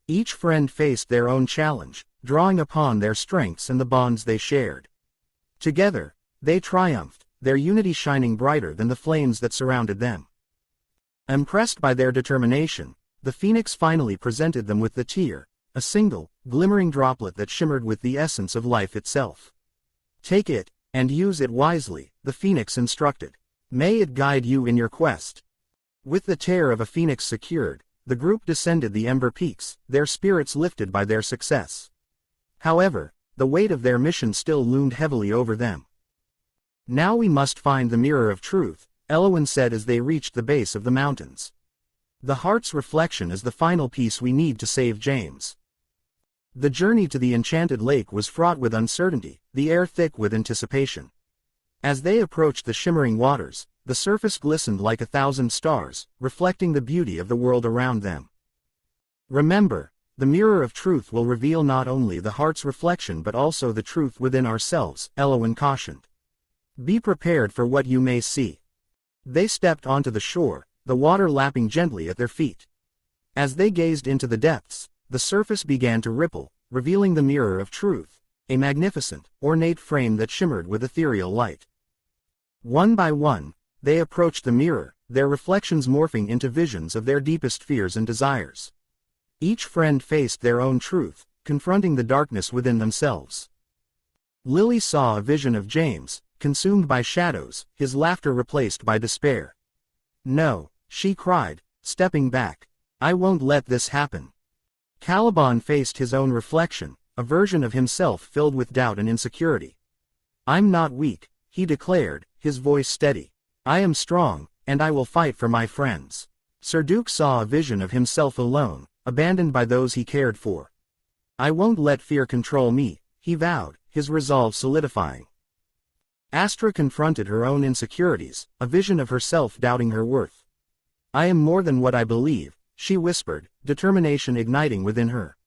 Each friend faced their own challenge, drawing upon their strengths and the bonds they shared. Together, they triumphed, their unity shining brighter than the flames that surrounded them. Impressed by their determination, the phoenix finally presented them with the tear, a single, glimmering droplet that shimmered with the essence of life itself. "Take it, and use it wisely," the phoenix instructed. "May it guide you in your quest." With the tear of a phoenix secured, the group descended the ember peaks, their spirits lifted by their success. However, the weight of their mission still loomed heavily over them. "Now we must find the mirror of truth," Elowin said as they reached the base of the mountains. "The heart's reflection is the final piece we need to save James." The journey to the enchanted lake was fraught with uncertainty, the air thick with anticipation. As they approached the shimmering waters, the surface glistened like 1,000 stars, reflecting the beauty of the world around them. "Remember, the mirror of truth will reveal not only the heart's reflection but also the truth within ourselves," Elowin cautioned. "Be prepared for what you may see." They stepped onto the shore, the water lapping gently at their feet. As they gazed into the depths, the surface began to ripple, revealing the mirror of truth, a magnificent, ornate frame that shimmered with ethereal light. One by one, they approached the mirror, their reflections morphing into visions of their deepest fears and desires. Each friend faced their own truth, confronting the darkness within themselves. Lily saw a vision of James, consumed by shadows, his laughter replaced by despair. "No," she cried, stepping back. "I won't let this happen." Caliban faced his own reflection, a version of himself filled with doubt and insecurity. "I'm not weak," he declared, his voice steady. "I am strong, and I will fight for my friends." Sir Duke saw a vision of himself alone, abandoned by those he cared for. "I won't let fear control me," he vowed, his resolve solidifying. Astra confronted her own insecurities, a vision of herself doubting her worth. "I am more than what I believe," she whispered, determination igniting within her.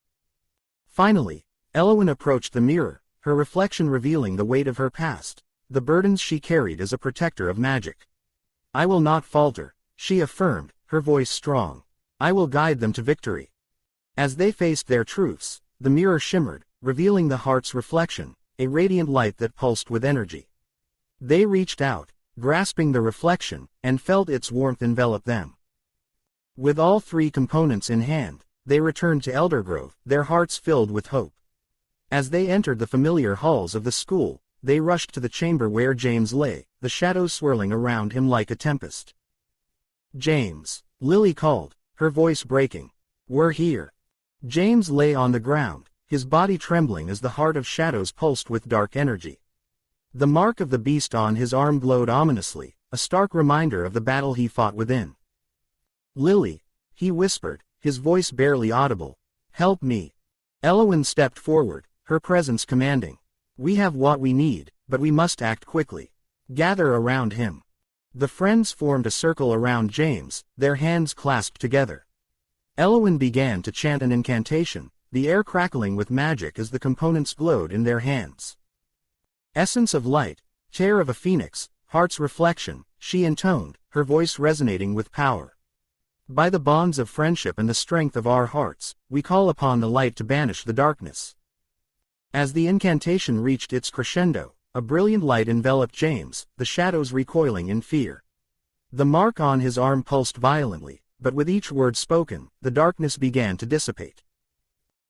Finally, Elowin approached the mirror, her reflection revealing the weight of her past, the burdens she carried as a protector of magic. "I will not falter," she affirmed, her voice strong. "I will guide them to victory." As they faced their truths, the mirror shimmered, revealing the heart's reflection, a radiant light that pulsed with energy. They reached out, grasping the reflection, and felt its warmth envelop them. With all three components in hand, they returned to Eldergrove, their hearts filled with hope. As they entered the familiar halls of the school, they rushed to the chamber where James lay, the shadows swirling around him like a tempest. "James," Lily called, her voice breaking. "We're here." James lay on the ground, his body trembling as the heart of shadows pulsed with dark energy. The mark of the beast on his arm glowed ominously, a stark reminder of the battle he fought within. "Lily," he whispered, his voice barely audible. "Help me." Elowin stepped forward, her presence commanding. "We have what we need, but we must act quickly. Gather around him." The friends formed a circle around James, their hands clasped together. Elowin began to chant an incantation, the air crackling with magic as the components glowed in their hands. "Essence of light, tear of a phoenix, heart's reflection," she intoned, her voice resonating with power. "By the bonds of friendship and the strength of our hearts, we call upon the light to banish the darkness." As the incantation reached its crescendo, a brilliant light enveloped James, the shadows recoiling in fear. The mark on his arm pulsed violently, but with each word spoken, the darkness began to dissipate.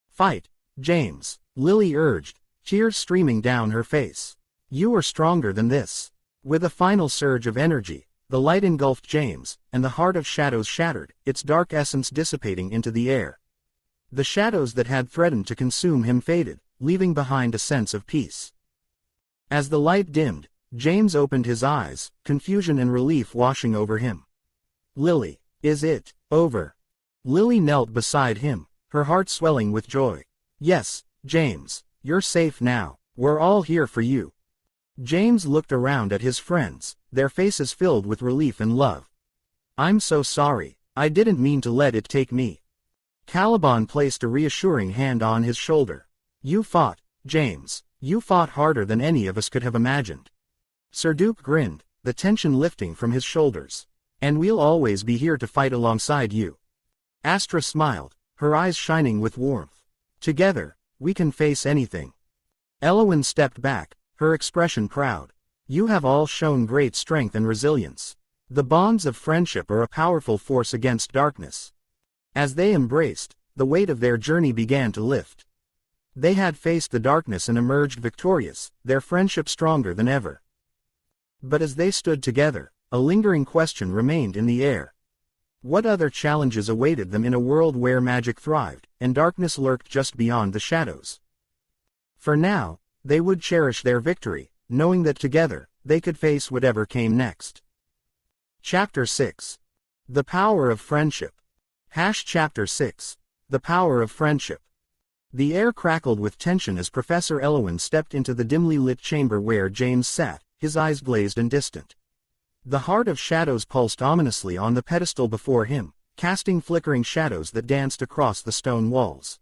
"Fight, James," Lily urged, tears streaming down her face. "You are stronger than this." With a final surge of energy, the light engulfed James, and the heart of shadows shattered, its dark essence dissipating into the air. The shadows that had threatened to consume him faded, leaving behind a sense of peace. As the light dimmed, James opened his eyes, confusion and relief washing over him. "Lily, is it over?" Lily knelt beside him, her heart swelling with joy. "Yes, James, you're safe now, we're all here for you." James looked around at his friends, their faces filled with relief and love. "I'm so sorry. I didn't mean to let it take me." Caliban placed a reassuring hand on his shoulder. "You fought, James. You fought harder than any of us could have imagined." Serduke grinned, the tension lifting from his shoulders. "And we'll always be here to fight alongside you." Astra smiled, her eyes shining with warmth. "Together, we can face anything." Eowyn stepped back, her expression proud. "You have all shown great strength and resilience. The bonds of friendship are a powerful force against darkness." As they embraced, the weight of their journey began to lift. They had faced the darkness and emerged victorious, their friendship stronger than ever. But as they stood together, a lingering question remained in the air. What other challenges awaited them in a world where magic thrived, and darkness lurked just beyond the shadows? For now, they would cherish their victory, knowing that together, they could face whatever came next. Chapter 6. The Power of Friendship. Chapter 6. The Power of Friendship. The air crackled with tension as Professor Eowyn stepped into the dimly lit chamber where James sat, his eyes glazed and distant. The heart of shadows pulsed ominously on the pedestal before him, casting flickering shadows that danced across the stone walls.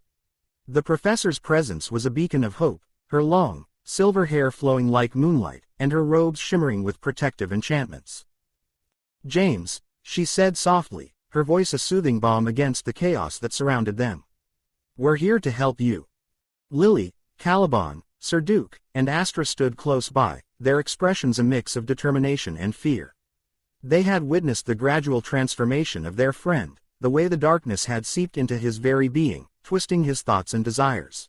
The professor's presence was a beacon of hope, her long, silver hair flowing like moonlight, and her robes shimmering with protective enchantments. "James," she said softly, her voice a soothing balm against the chaos that surrounded them. "We're here to help you." Lily, Caliban, Serduke, and Astra stood close by, their expressions a mix of determination and fear. They had witnessed the gradual transformation of their friend, the way the darkness had seeped into his very being, twisting his thoughts and desires.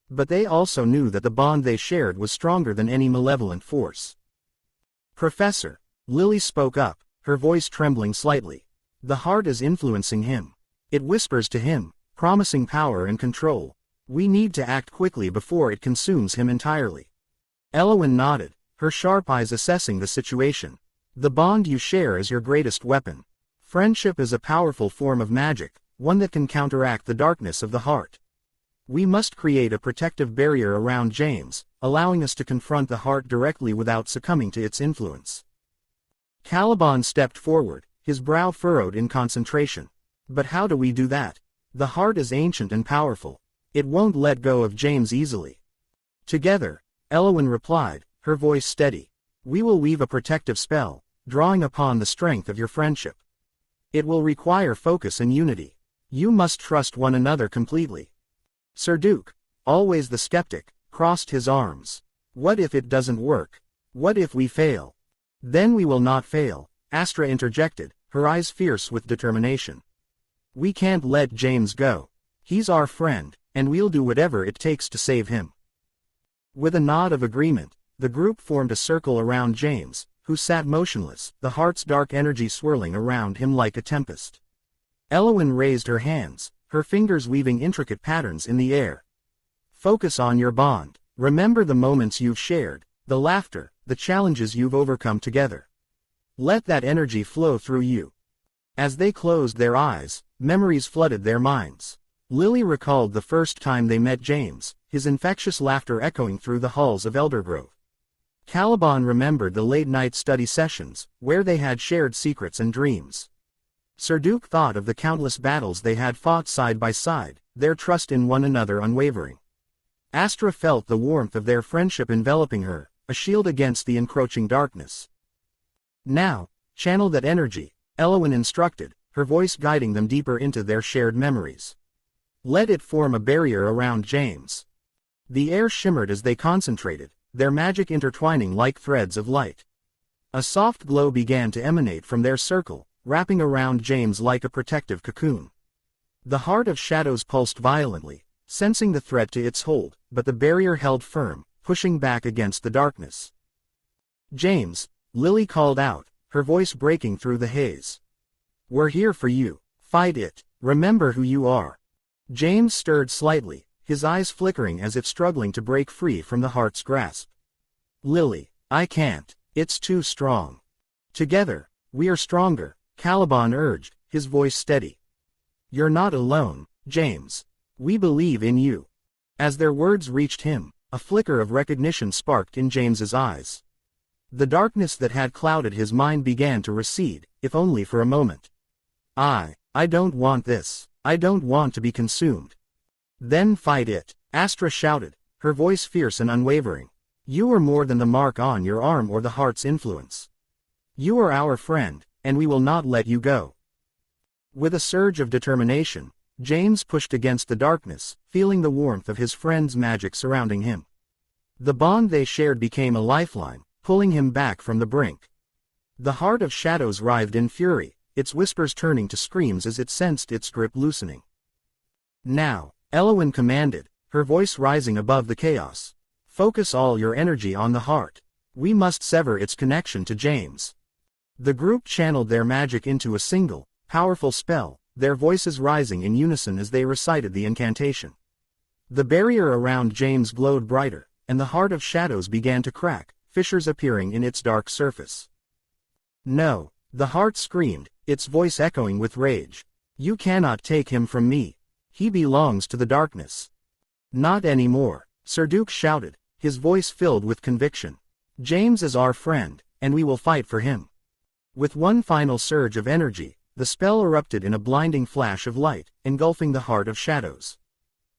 But they also knew that the bond they shared was stronger than any malevolent force. "Professor," Lily spoke up, her voice trembling slightly. "The heart is influencing him. It whispers to him, promising power and control. We need to act quickly before it consumes him entirely." Eowyn nodded, her sharp eyes assessing the situation. "The bond you share is your greatest weapon. Friendship is a powerful form of magic, one that can counteract the darkness of the heart. We must create a protective barrier around James, allowing us to confront the heart directly without succumbing to its influence." Caliban stepped forward, his brow furrowed in concentration. "But how do we do that? The heart is ancient and powerful. It won't let go of James easily." "Together," Eowyn replied, her voice steady, "we will weave a protective spell, drawing upon the strength of your friendship. It will require focus and unity. You must trust one another completely." Serduke, always the skeptic, crossed his arms. "What if it doesn't work? What if we fail?" "Then we will not fail," Astra interjected, her eyes fierce with determination. "We can't let James go. He's our friend, and we'll do whatever it takes to save him." With a nod of agreement, the group formed a circle around James, who sat motionless, the heart's dark energy swirling around him like a tempest. Eowyn raised her hands, her fingers weaving intricate patterns in the air. "Focus on your bond. Remember the moments you've shared, the laughter, the challenges you've overcome together. Let that energy flow through you." As they closed their eyes, memories flooded their minds. Lily recalled the first time they met James, his infectious laughter echoing through the halls of Eldergrove. Caliban remembered the late-night study sessions, where they had shared secrets and dreams. Serduke thought of the countless battles they had fought side by side, their trust in one another unwavering. Astra felt the warmth of their friendship enveloping her, a shield against the encroaching darkness. "Now, channel that energy," Eowyn instructed, her voice guiding them deeper into their shared memories. "Let it form a barrier around James." The air shimmered as they concentrated, their magic intertwining like threads of light. A soft glow began to emanate from their circle, wrapping around James like a protective cocoon. The heart of shadows pulsed violently, sensing the threat to its hold, but the barrier held firm, pushing back against the darkness. "James," Lily called out, her voice breaking through the haze. "We're here for you. Fight it. Remember who you are." James stirred slightly, his eyes flickering as if struggling to break free from the heart's grasp. "Lily, I can't. It's too strong." "Together, we are stronger," Caliban urged, his voice steady. "You're not alone, James. We believe in you." As their words reached him, a flicker of recognition sparked in James's eyes. The darkness that had clouded his mind began to recede, if only for a moment. I don't want this. I don't want to be consumed. Then fight it, Astra shouted, her voice fierce and unwavering. You are more than the mark on your arm or the heart's influence. You are our friend, and we will not let you go. With a surge of determination, James pushed against the darkness, feeling the warmth of his friend's magic surrounding him. The bond they shared became a lifeline, pulling him back from the brink. The heart of shadows writhed in fury, its whispers turning to screams as it sensed its grip loosening. Now, Elowen commanded, her voice rising above the chaos. Focus all your energy on the heart. We must sever its connection to James. The group channeled their magic into a single, powerful spell, their voices rising in unison as they recited the incantation. The barrier around James glowed brighter, and the heart of shadows began to crack, fissures appearing in its dark surface. No, the heart screamed, its voice echoing with rage. You cannot take him from me. He belongs to the darkness. Not anymore, Sir Duke shouted, his voice filled with conviction. James is our friend, and we will fight for him. With one final surge of energy, the spell erupted in a blinding flash of light, engulfing the heart of shadows.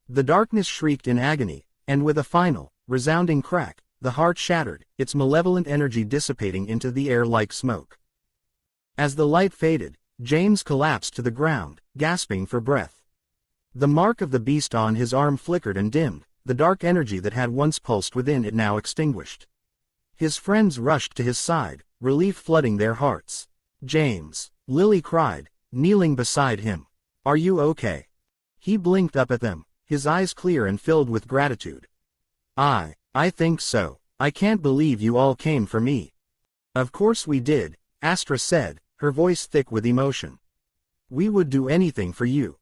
The darkness shrieked in agony, and with a final, resounding crack, the heart shattered, its malevolent energy dissipating into the air like smoke. As the light faded, James collapsed to the ground, gasping for breath. The mark of the beast on his arm flickered and dimmed, the dark energy that had once pulsed within it now extinguished. His friends rushed to his side, relief flooding their hearts. James, Lily cried, kneeling beside him. Are you okay? He blinked up at them, his eyes clear and filled with gratitude. I think so. I can't believe you all came for me. Of course we did, Astra said, her voice thick with emotion. We would do anything for you.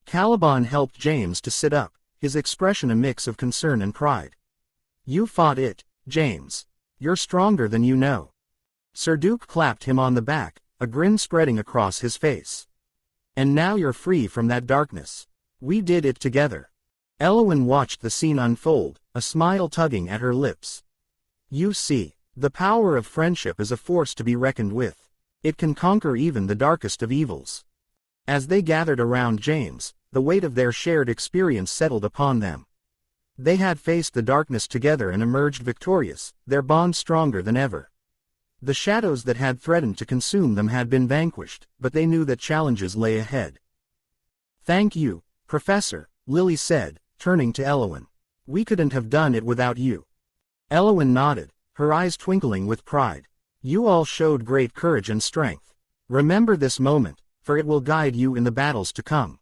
Caliban helped James to sit up, his expression a mix of concern and pride. You fought it, James. You're stronger than you know. Sir Duke clapped him on the back, a grin spreading across his face. And now you're free from that darkness. We did it together. Elowen watched the scene unfold, a smile tugging at her lips. You see, the power of friendship is a force to be reckoned with. It can conquer even the darkest of evils. As they gathered around James, the weight of their shared experience settled upon them. They had faced the darkness together and emerged victorious, their bond stronger than ever. The shadows that had threatened to consume them had been vanquished, but they knew that challenges lay ahead. Thank you, Professor, Lily said, turning to Elowen. We couldn't have done it without you. Elowen nodded, her eyes twinkling with pride. You all showed great courage and strength. Remember this moment, for it will guide you in the battles to come.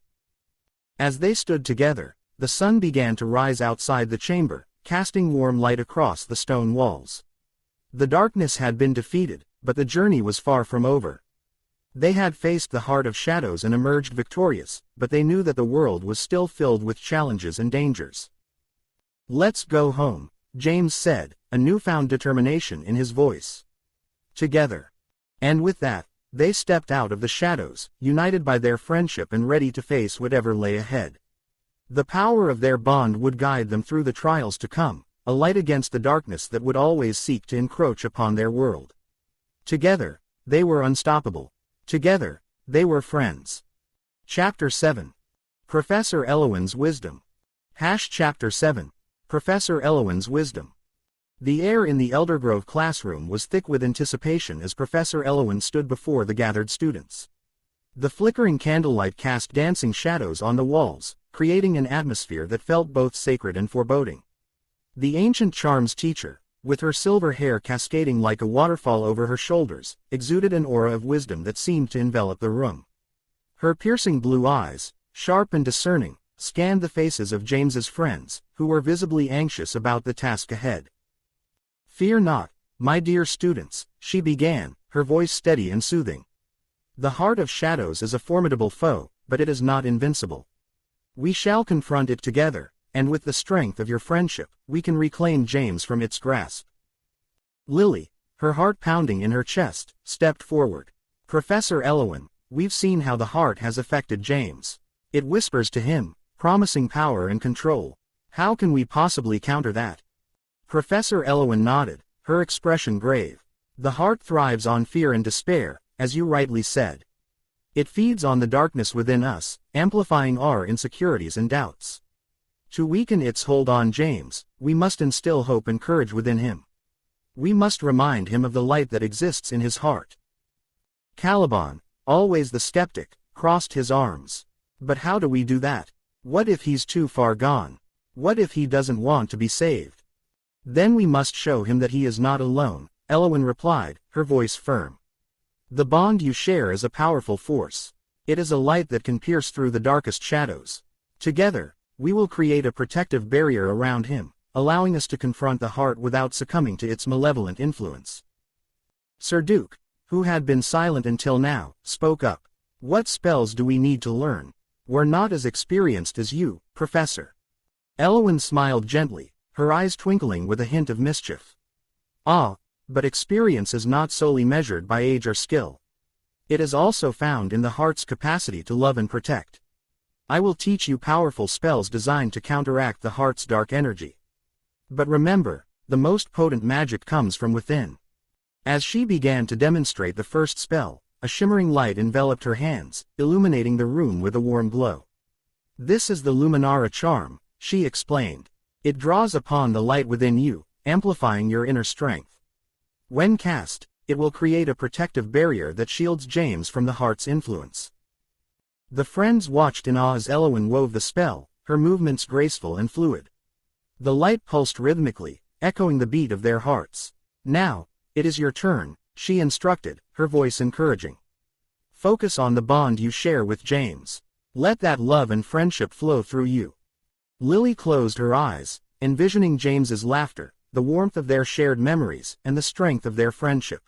As they stood together, the sun began to rise outside the chamber, casting warm light across the stone walls. The darkness had been defeated, but the journey was far from over. They had faced the heart of shadows and emerged victorious, but they knew that the world was still filled with challenges and dangers. Let's go home, James said, a newfound determination in his voice. Together. And with that, they stepped out of the shadows, united by their friendship and ready to face whatever lay ahead. The power of their bond would guide them through the trials to come, a light against the darkness that would always seek to encroach upon their world. Together, they were unstoppable. Together, they were friends. Chapter 7. Professor Elowen's Wisdom. Chapter 7. Professor Elowen's Wisdom. The air in the Eldergrove classroom was thick with anticipation as Professor Elowen stood before the gathered students. The flickering candlelight cast dancing shadows on the walls, creating an atmosphere that felt both sacred and foreboding. The ancient charms teacher, with her silver hair cascading like a waterfall over her shoulders, exuded an aura of wisdom that seemed to envelop the room. Her piercing blue eyes, sharp and discerning, scanned the faces of James's friends, who were visibly anxious about the task ahead. Fear not, my dear students, she began, her voice steady and soothing. The heart of shadows is a formidable foe, but it is not invincible. We shall confront it together, and with the strength of your friendship, we can reclaim James from its grasp. Lily, her heart pounding in her chest, stepped forward. Professor Elowen, we've seen how the heart has affected James. It whispers to him, promising power and control. How can we possibly counter that? Professor Elowen nodded, her expression grave. The heart thrives on fear and despair, as you rightly said. It feeds on the darkness within us, amplifying our insecurities and doubts. To weaken its hold on James, we must instill hope and courage within him. We must remind him of the light that exists in his heart. Caliban, always the skeptic, crossed his arms. But how do we do that? What if he's too far gone? What if he doesn't want to be saved? Then we must show him that he is not alone, Eowyn replied, her voice firm. The bond you share is a powerful force. It is a light that can pierce through the darkest shadows. Together, we will create a protective barrier around him, allowing us to confront the heart without succumbing to its malevolent influence. Sir Duke, who had been silent until now, spoke up. What spells do we need to learn? We're not as experienced as you, Professor. Eowyn smiled gently, her eyes twinkling with a hint of mischief. Ah, but experience is not solely measured by age or skill. It is also found in the heart's capacity to love and protect. I will teach you powerful spells designed to counteract the heart's dark energy. But remember, the most potent magic comes from within. As she began to demonstrate the first spell, a shimmering light enveloped her hands, illuminating the room with a warm glow. This is the Luminara charm, she explained. It draws upon the light within you, amplifying your inner strength. When cast, it will create a protective barrier that shields James from the heart's influence. The friends watched in awe as Eowyn wove the spell, her movements graceful and fluid. The light pulsed rhythmically, echoing the beat of their hearts. Now, it is your turn, she instructed, her voice encouraging. Focus on the bond you share with James. Let that love and friendship flow through you. Lily closed her eyes, envisioning James's laughter, the warmth of their shared memories, and the strength of their friendship.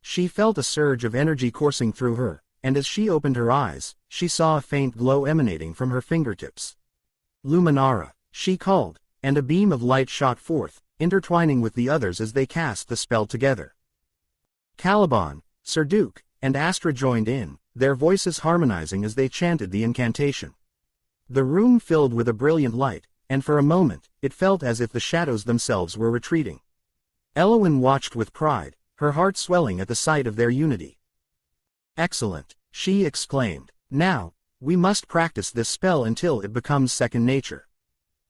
She felt a surge of energy coursing through her, and as she opened her eyes, she saw a faint glow emanating from her fingertips. Luminara, she called, and a beam of light shot forth, intertwining with the others as they cast the spell together. Caliban, Sir Duke, and Astra joined in, their voices harmonizing as they chanted the incantation. The room filled with a brilliant light, and for a moment, it felt as if the shadows themselves were retreating. Eowyn watched with pride, her heart swelling at the sight of their unity. Excellent, she exclaimed. Now, we must practice this spell until it becomes second nature.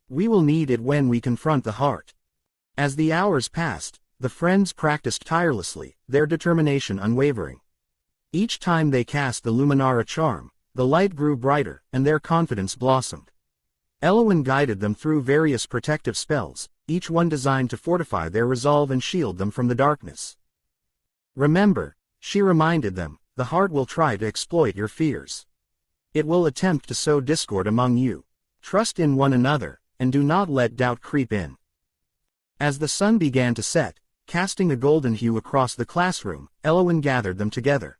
We will need it when we confront the heart. As the hours passed, the friends practiced tirelessly, their determination unwavering. Each time they cast the Luminara charm, the light grew brighter, and their confidence blossomed. Eowyn guided them through various protective spells, each one designed to fortify their resolve and shield them from the darkness. Remember, she reminded them, the heart will try to exploit your fears. It will attempt to sow discord among you. Trust in one another, and do not let doubt creep in. As the sun began to set, casting a golden hue across the classroom, Eowyn gathered them together.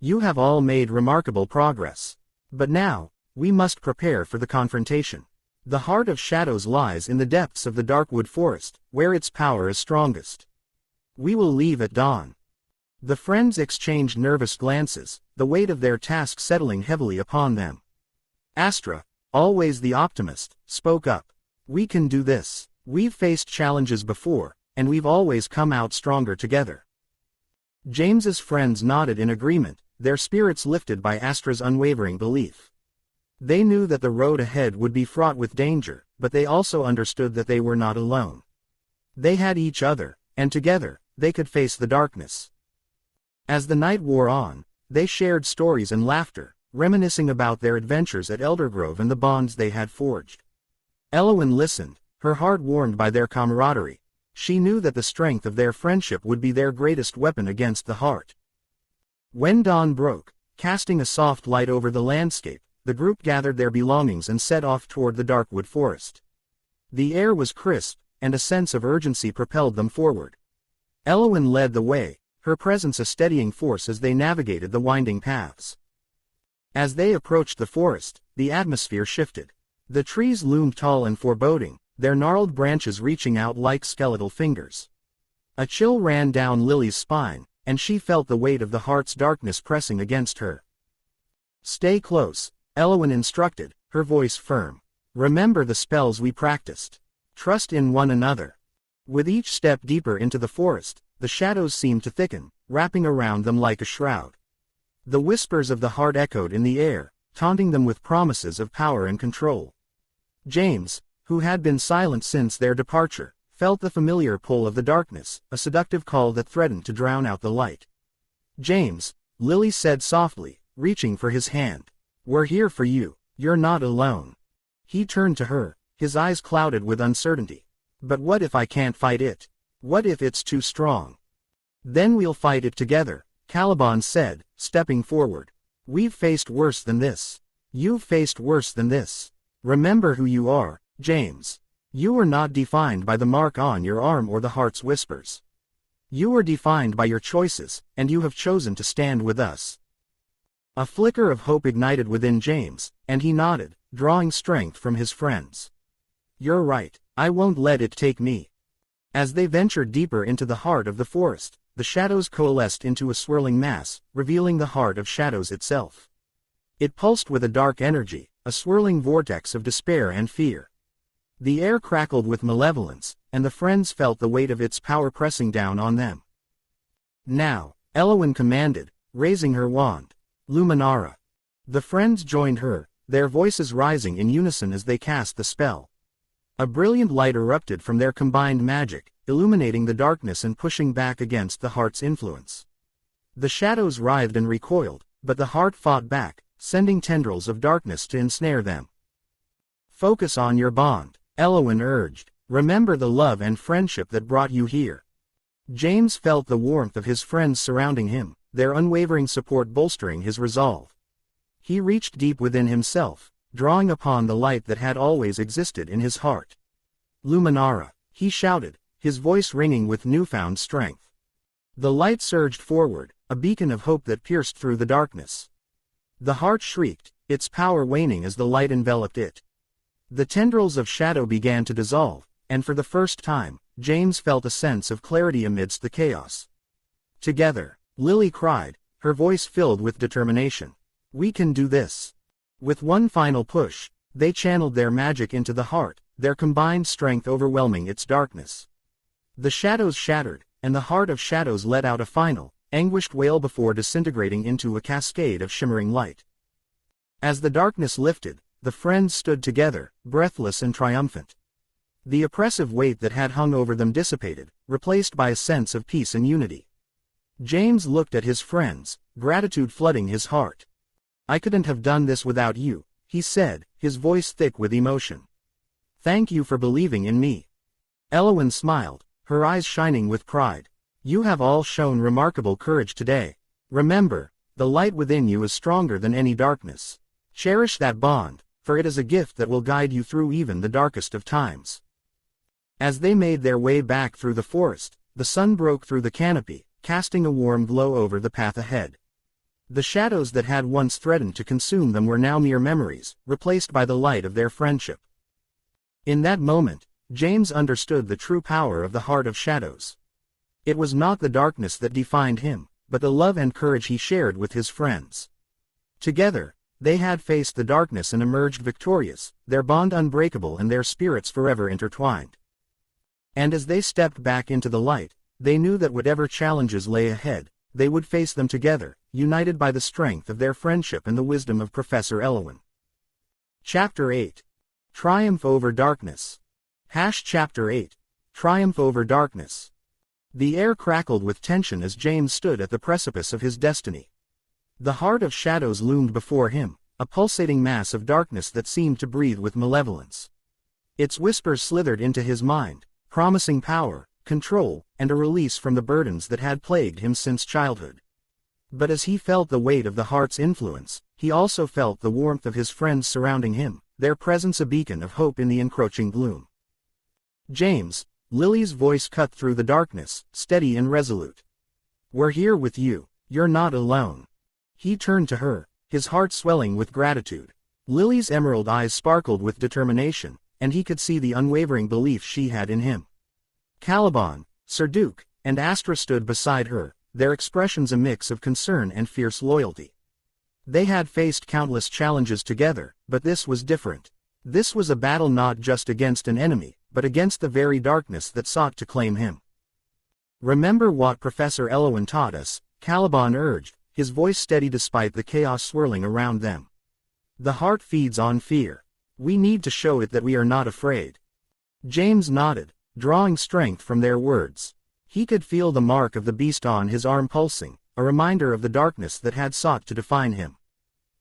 You have all made remarkable progress. But now, we must prepare for the confrontation. The heart of shadows lies in the depths of the Darkwood Forest, where its power is strongest. We will leave at dawn. The friends exchanged nervous glances, the weight of their task settling heavily upon them. Astra, always the optimist, spoke up. We can do this. We've faced challenges before, and we've always come out stronger together. James's friends nodded in agreement, their spirits lifted by Astra's unwavering belief. They knew that the road ahead would be fraught with danger, but they also understood that they were not alone. They had each other, and together, they could face the darkness. As the night wore on, they shared stories and laughter, reminiscing about their adventures at Eldergrove and the bonds they had forged. Eowyn listened, her heart warmed by their camaraderie. She knew that the strength of their friendship would be their greatest weapon against the heart. When dawn broke, casting a soft light over the landscape, the group gathered their belongings and set off toward the Darkwood Forest. The air was crisp, and a sense of urgency propelled them forward. Eowyn led the way, her presence a steadying force as they navigated the winding paths. As they approached the forest, the atmosphere shifted. The trees loomed tall and foreboding, their gnarled branches reaching out like skeletal fingers. A chill ran down Lily's spine, and she felt the weight of the heart's darkness pressing against her. Stay close, Eowyn instructed, her voice firm. Remember the spells we practiced. Trust in one another. With each step deeper into the forest, the shadows seemed to thicken, wrapping around them like a shroud. The whispers of the heart echoed in the air, taunting them with promises of power and control. James, who had been silent since their departure, felt the familiar pull of the darkness, a seductive call that threatened to drown out the light. "James," Lily said softly, reaching for his hand. "We're here for you, you're not alone." He turned to her, his eyes clouded with uncertainty. "But what if I can't fight it? What if it's too strong?" "Then we'll fight it together," Caliban said, stepping forward. "We've faced worse than this. You've faced worse than this. Remember who you are, James. You are not defined by the mark on your arm or the heart's whispers. You are defined by your choices, and you have chosen to stand with us." A flicker of hope ignited within James, and he nodded, drawing strength from his friends. "You're right, I won't let it take me." As they ventured deeper into the heart of the forest, the shadows coalesced into a swirling mass, revealing the heart of shadows itself. It pulsed with a dark energy, a swirling vortex of despair and fear. The air crackled with malevolence, and the friends felt the weight of its power pressing down on them. "Now," Elowyn commanded, raising her wand. "Luminara." The friends joined her, their voices rising in unison as they cast the spell. A brilliant light erupted from their combined magic, illuminating the darkness and pushing back against the heart's influence. The shadows writhed and recoiled, but the heart fought back, sending tendrils of darkness to ensnare them. "Focus on your bond," Elowyn urged. "Remember the love and friendship that brought you here." James felt the warmth of his friends surrounding him, their unwavering support bolstering his resolve. He reached deep within himself, drawing upon the light that had always existed in his heart. "Luminara," he shouted, his voice ringing with newfound strength. The light surged forward, a beacon of hope that pierced through the darkness. The heart shrieked, its power waning as the light enveloped it. The tendrils of shadow began to dissolve, and for the first time, James felt a sense of clarity amidst the chaos. "Together," Lily cried, her voice filled with determination. "We can do this." With one final push, they channeled their magic into the heart, their combined strength overwhelming its darkness. The shadows shattered, and the heart of shadows let out a final, anguished wail before disintegrating into a cascade of shimmering light. As the darkness lifted, the friends stood together, breathless and triumphant. The oppressive weight that had hung over them dissipated, replaced by a sense of peace and unity. James looked at his friends, gratitude flooding his heart. "I couldn't have done this without you," he said, his voice thick with emotion. "Thank you for believing in me." Elowyn smiled, her eyes shining with pride. "You have all shown remarkable courage today. Remember, the light within you is stronger than any darkness. Cherish that bond, for it is a gift that will guide you through even the darkest of times." As they made their way back through the forest, the sun broke through the canopy, casting a warm glow over the path ahead. The shadows that had once threatened to consume them were now mere memories, replaced by the light of their friendship. In that moment, James understood the true power of the heart of shadows. It was not the darkness that defined him, but the love and courage he shared with his friends. Together, they had faced the darkness and emerged victorious, their bond unbreakable and their spirits forever intertwined. And as they stepped back into the light, they knew that whatever challenges lay ahead, they would face them together, united by the strength of their friendship and the wisdom of Professor Elowyn. Chapter 8. Triumph over Darkness. Chapter 8. Triumph over Darkness. The air crackled with tension as James stood at the precipice of his destiny. The heart of shadows loomed before him, a pulsating mass of darkness that seemed to breathe with malevolence. Its whispers slithered into his mind, promising power, control, and a release from the burdens that had plagued him since childhood. But as he felt the weight of the heart's influence, he also felt the warmth of his friends surrounding him, their presence a beacon of hope in the encroaching gloom. "James," Lily's voice cut through the darkness, steady and resolute. "We're here with you, you're not alone." He turned to her, his heart swelling with gratitude. Lily's emerald eyes sparkled with determination, and he could see the unwavering belief she had in him. Caliban, Sir Duke, and Astra stood beside her, their expressions a mix of concern and fierce loyalty. They had faced countless challenges together, but this was different. This was a battle not just against an enemy, but against the very darkness that sought to claim him. "Remember what Professor Elowen taught us," Caliban urged, his voice steady despite the chaos swirling around them. "The heart feeds on fear. We need to show it that we are not afraid." James nodded, drawing strength from their words. He could feel the mark of the beast on his arm pulsing, a reminder of the darkness that had sought to define him.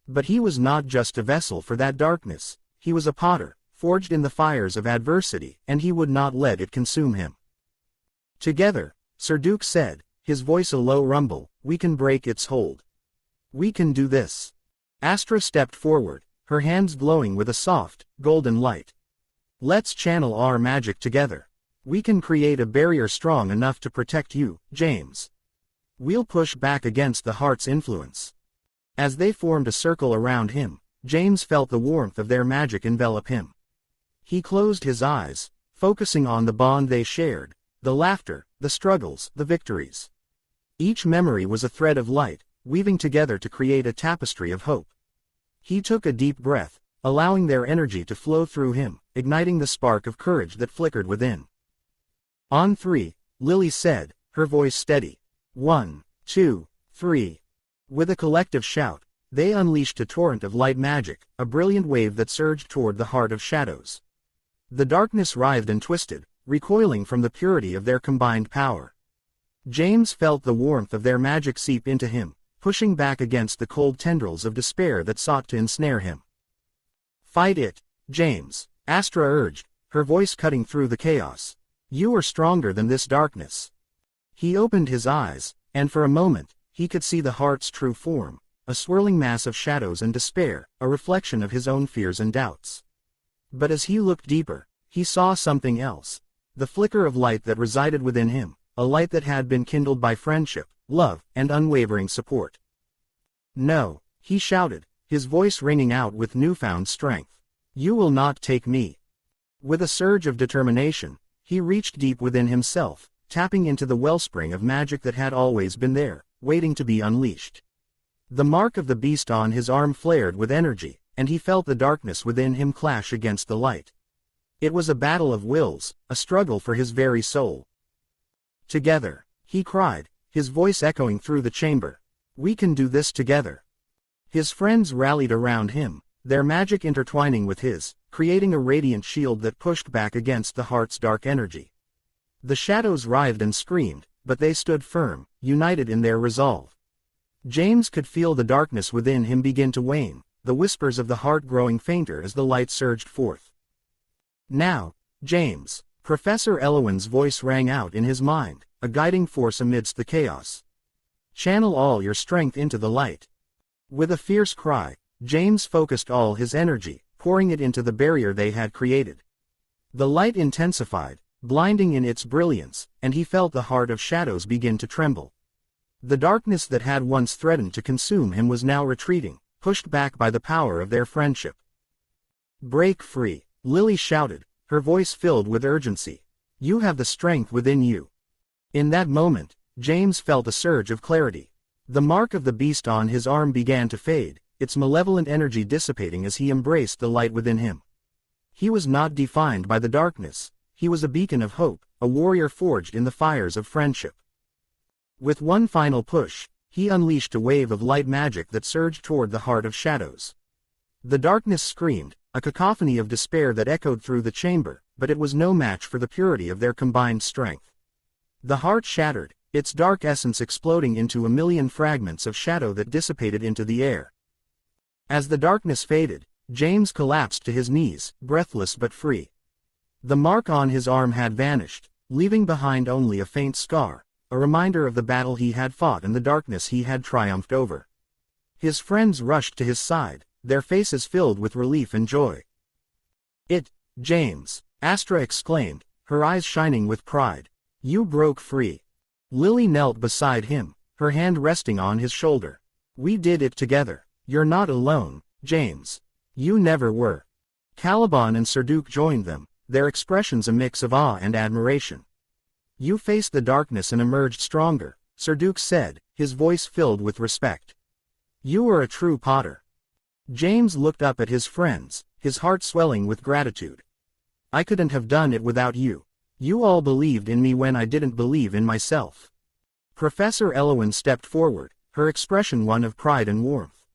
But he was not just a vessel for that darkness, he was a potter, forged in the fires of adversity, and he would not let it consume him. "Together," Sir Duke said, his voice a low rumble, "we can break its hold. We can do this." Astra stepped forward, her hands glowing with a soft, golden light. "Let's channel our magic together. We can create a barrier strong enough to protect you, James. We'll push back against the heart's influence." As they formed a circle around him, James felt the warmth of their magic envelop him. He closed his eyes, focusing on the bond they shared, the laughter, the struggles, the victories. Each memory was a thread of light, weaving together to create a tapestry of hope. He took a deep breath, allowing their energy to flow through him, igniting the spark of courage that flickered within. "On 3, Lily said, her voice steady. 1, 2, 3. With a collective shout, they unleashed a torrent of light magic, a brilliant wave that surged toward the heart of shadows. The darkness writhed and twisted, recoiling from the purity of their combined power. James felt the warmth of their magic seep into him, pushing back against the cold tendrils of despair that sought to ensnare him. "Fight it, James," Astra urged, her voice cutting through the chaos. "You are stronger than this darkness." He opened his eyes, and for a moment, he could see the heart's true form, a swirling mass of shadows and despair, a reflection of his own fears and doubts. But as he looked deeper, he saw something else, the flicker of light that resided within him, a light that had been kindled by friendship, love, and unwavering support. "No," he shouted, his voice ringing out with newfound strength. "You will not take me." With a surge of determination, he reached deep within himself, tapping into the wellspring of magic that had always been there, waiting to be unleashed. The mark of the beast on his arm flared with energy, and he felt the darkness within him clash against the light. It was a battle of wills, a struggle for his very soul. "Together," he cried, his voice echoing through the chamber. "We can do this together." His friends rallied around him, their magic intertwining with his, creating a radiant shield that pushed back against the heart's dark energy. The shadows writhed and screamed, but they stood firm, united in their resolve. James could feel the darkness within him begin to wane, the whispers of the heart growing fainter as the light surged forth. "Now, James," Professor Elowen's voice rang out in his mind, a guiding force amidst the chaos. "Channel all your strength into the light." With a fierce cry, James focused all his energy, pouring it into the barrier they had created. The light intensified, blinding in its brilliance, and he felt the heart of shadows begin to tremble. The darkness that had once threatened to consume him was now retreating, pushed back by the power of their friendship. "Break free," Lily shouted, her voice filled with urgency. "You have the strength within you." In that moment, James felt a surge of clarity. The mark of the beast on his arm began to fade, its malevolent energy dissipating as he embraced the light within him. He was not defined by the darkness, he was a beacon of hope, a warrior forged in the fires of friendship. With one final push, he unleashed a wave of light magic that surged toward the heart of shadows. The darkness screamed, a cacophony of despair that echoed through the chamber, but it was no match for the purity of their combined strength. The heart shattered, its dark essence exploding into a million fragments of shadow that dissipated into the air. As the darkness faded, James collapsed to his knees, breathless but free. The mark on his arm had vanished, leaving behind only a faint scar, a reminder of the battle he had fought and the darkness he had triumphed over. His friends rushed to his side, their faces filled with relief and joy. James," Astra exclaimed, her eyes shining with pride. "You broke free." Lily knelt beside him, her hand resting on his shoulder. "We did it together. You're not alone, James. You never were." Caliban and Sir Duke joined them, their expressions a mix of awe and admiration. "You faced the darkness and emerged stronger," Sir Duke said, his voice filled with respect. "You are a true potter." James looked up at his friends, his heart swelling with gratitude. I couldn't have done it without you. You all believed in me when I didn't believe in myself." Professor Elowen stepped forward, her expression one of pride and warmth.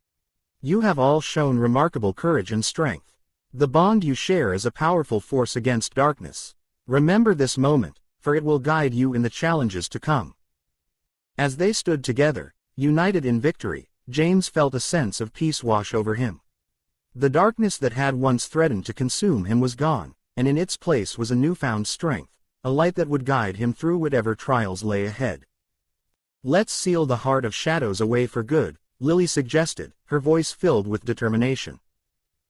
"You have all shown remarkable courage and strength. The bond you share is a powerful force against darkness. Remember this moment, for it will guide you in the challenges to come." As they stood together, united in victory, James felt a sense of peace wash over him. The darkness that had once threatened to consume him was gone, and in its place was a newfound strength, a light that would guide him through whatever trials lay ahead. "Let's seal the heart of shadows away for good," Lily suggested, her voice filled with determination.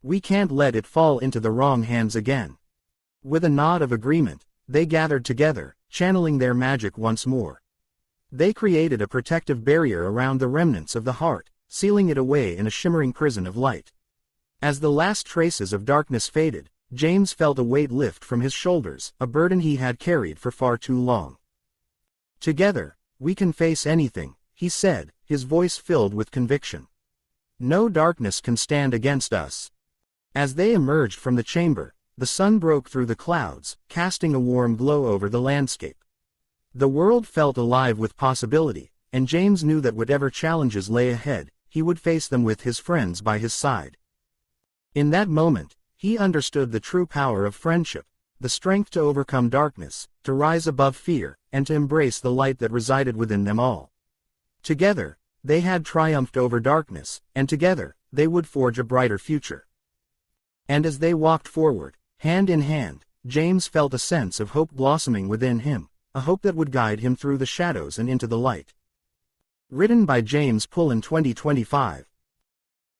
"We can't let it fall into the wrong hands again." With a nod of agreement, they gathered together, channeling their magic once more. They created a protective barrier around the remnants of the heart, sealing it away in a shimmering prison of light. As the last traces of darkness faded, James felt a weight lift from his shoulders, a burden he had carried for far too long. "Together, we can face anything," he said, his voice filled with conviction. "No darkness can stand against us." As they emerged from the chamber, the sun broke through the clouds, casting a warm glow over the landscape. The world felt alive with possibility, and James knew that whatever challenges lay ahead, he would face them with his friends by his side. In that moment, he understood the true power of friendship, the strength to overcome darkness, to rise above fear, and to embrace the light that resided within them all. Together, they had triumphed over darkness, and together, they would forge a brighter future. And as they walked forward, hand in hand, James felt a sense of hope blossoming within him, a hope that would guide him through the shadows and into the light. Written by James Pullen 2025.